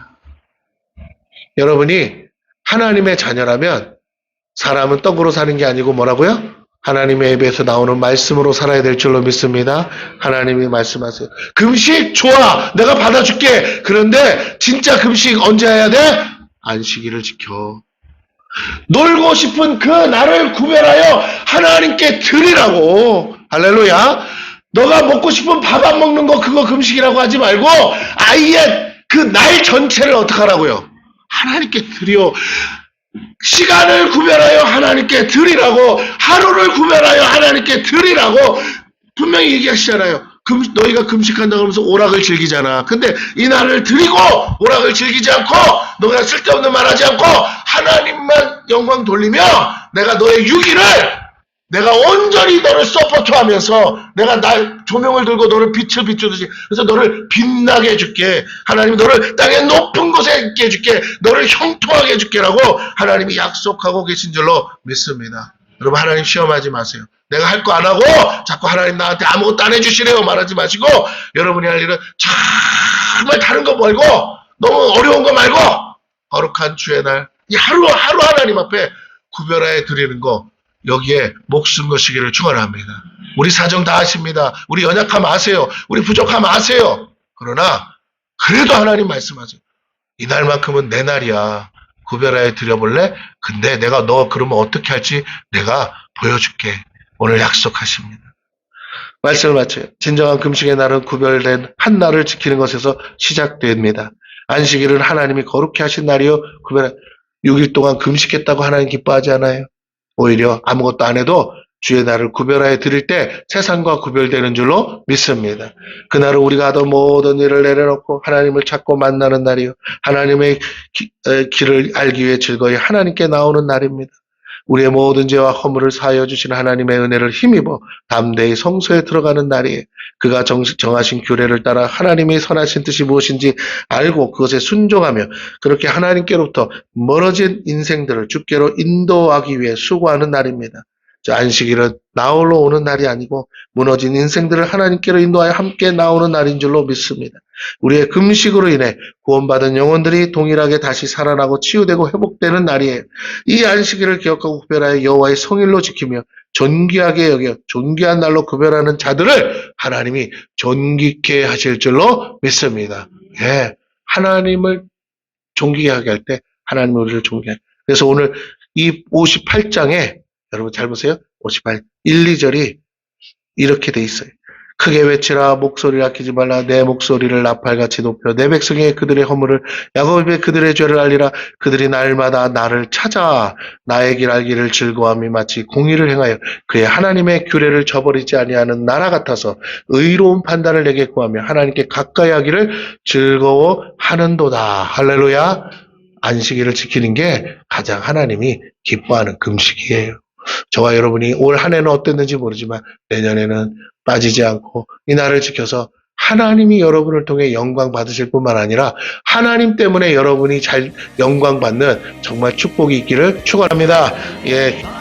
여러분이 하나님의 자녀라면 사람은 떡으로 사는 게 아니고 뭐라고요? 하나님의 입에서 나오는 말씀으로 살아야 될 줄로 믿습니다. 하나님이 말씀하세요. 금식 좋아. 내가 받아줄게. 그런데 진짜 금식 언제 해야 돼? 안식일을 지켜. 놀고 싶은 그 날을 구별하여 하나님께 드리라고. 할렐루야. 너가 먹고 싶은 밥 안 먹는 거 그거 금식이라고 하지 말고 아예 그 날 전체를 어떻게 하라고요? 하나님께 드려. 시간을 구별하여 하나님께 드리라고. 하루를 구별하여 하나님께 드리라고 분명히 얘기하시잖아요. 너희가 금식한다고 하면서 오락을 즐기잖아. 근데 이 날을 드리고 오락을 즐기지 않고 너가 쓸데없는 말 하지 않고 하나님만 영광 돌리며 내가 너의 유기를 내가 온전히 너를 서포트하면서 내가 조명을 들고 너를 빛을 비추듯이 그래서 너를 빛나게 해줄게. 하나님이 너를 땅의 높은 곳에 있게 해줄게. 너를 형통하게 해줄게라고 하나님이 약속하고 계신 줄로 믿습니다. 여러분 하나님 시험하지 마세요. 내가 할 거 안 하고 자꾸 하나님 나한테 아무것도 안 해주시래요 말하지 마시고 여러분이 할 일은 정말 다른 거 말고 너무 어려운 거 말고 거룩한 주의 날 이 하루 하나님 앞에 구별하여 드리는 거 여기에 목숨 거시기를 축원합니다. 우리 사정 다 아십니다. 우리 연약함 아세요. 우리 부족함 아세요. 그러나 그래도 하나님 말씀하세요. 이날만큼은 내 날이야. 구별하여 드려볼래? 근데 내가 너 그러면 어떻게 할지 내가 보여줄게. 오늘 약속하십니다. 말씀을 마쳐요. 진정한 금식의 날은 구별된 한 날을 지키는 것에서 시작됩니다. 안식일은 하나님이 거룩히 하신 날이요. 6일 동안 금식했다고 하나님 기뻐하지 않아요. 오히려 아무것도 안 해도 주의 날을 구별하여 드릴 때 세상과 구별되는 줄로 믿습니다. 그날은 우리가 하던 모든 일을 내려놓고 하나님을 찾고 만나는 날이요. 하나님의 길을 알기 위해 즐거이 하나님께 나오는 날입니다. 우리의 모든 죄와 허물을 사하여 주신 하나님의 은혜를 힘입어 담대히 성소에 들어가는 날이에요. 그가 정하신 규례를 따라 하나님의 선하신 뜻이 무엇인지 알고 그것에 순종하며 그렇게 하나님께로부터 멀어진 인생들을 주께로 인도하기 위해 수고하는 날입니다. 안식일은 나홀로 오는 날이 아니고 무너진 인생들을 하나님께로 인도하여 함께 나오는 날인 줄로 믿습니다. 우리의 금식으로 인해 구원받은 영혼들이 동일하게 다시 살아나고 치유되고 회복되는 날이에요. 이 안식일을 기억하고 구별하여 여호와의 성일로 지키며 존귀하게 여겨 존귀한 날로 구별하는 자들을 하나님이 존귀케 하실 줄로 믿습니다. 예, 하나님을 존귀하게 할 때 하나님이 우리를 존귀하게. 그래서 오늘 이 58장에 여러분 잘 보세요. 58, 1, 2절이 이렇게 돼 있어요. 크게 외치라 목소리를 아끼지 말라 내 목소리를 나팔같이 높여 내 백성의 그들의 허물을 야곱의 그들의 죄를 알리라. 그들이 날마다 나를 찾아 나의 길 알기를 즐거워함이 마치 공의를 행하여 그의 하나님의 규례를 저버리지 아니하는 나라 같아서 의로운 판단을 내게 구하며 하나님께 가까이 하기를 즐거워하는도다. 할렐루야. 안식일을 지키는 게 가장 하나님이 기뻐하는 금식이에요. 저와 여러분이 올 한 해는 어땠는지 모르지만 내년에는 빠지지 않고 이 날을 지켜서 하나님이 여러분을 통해 영광 받으실 뿐만 아니라 하나님 때문에 여러분이 잘 영광 받는 정말 축복이 있기를 축원합니다. 예.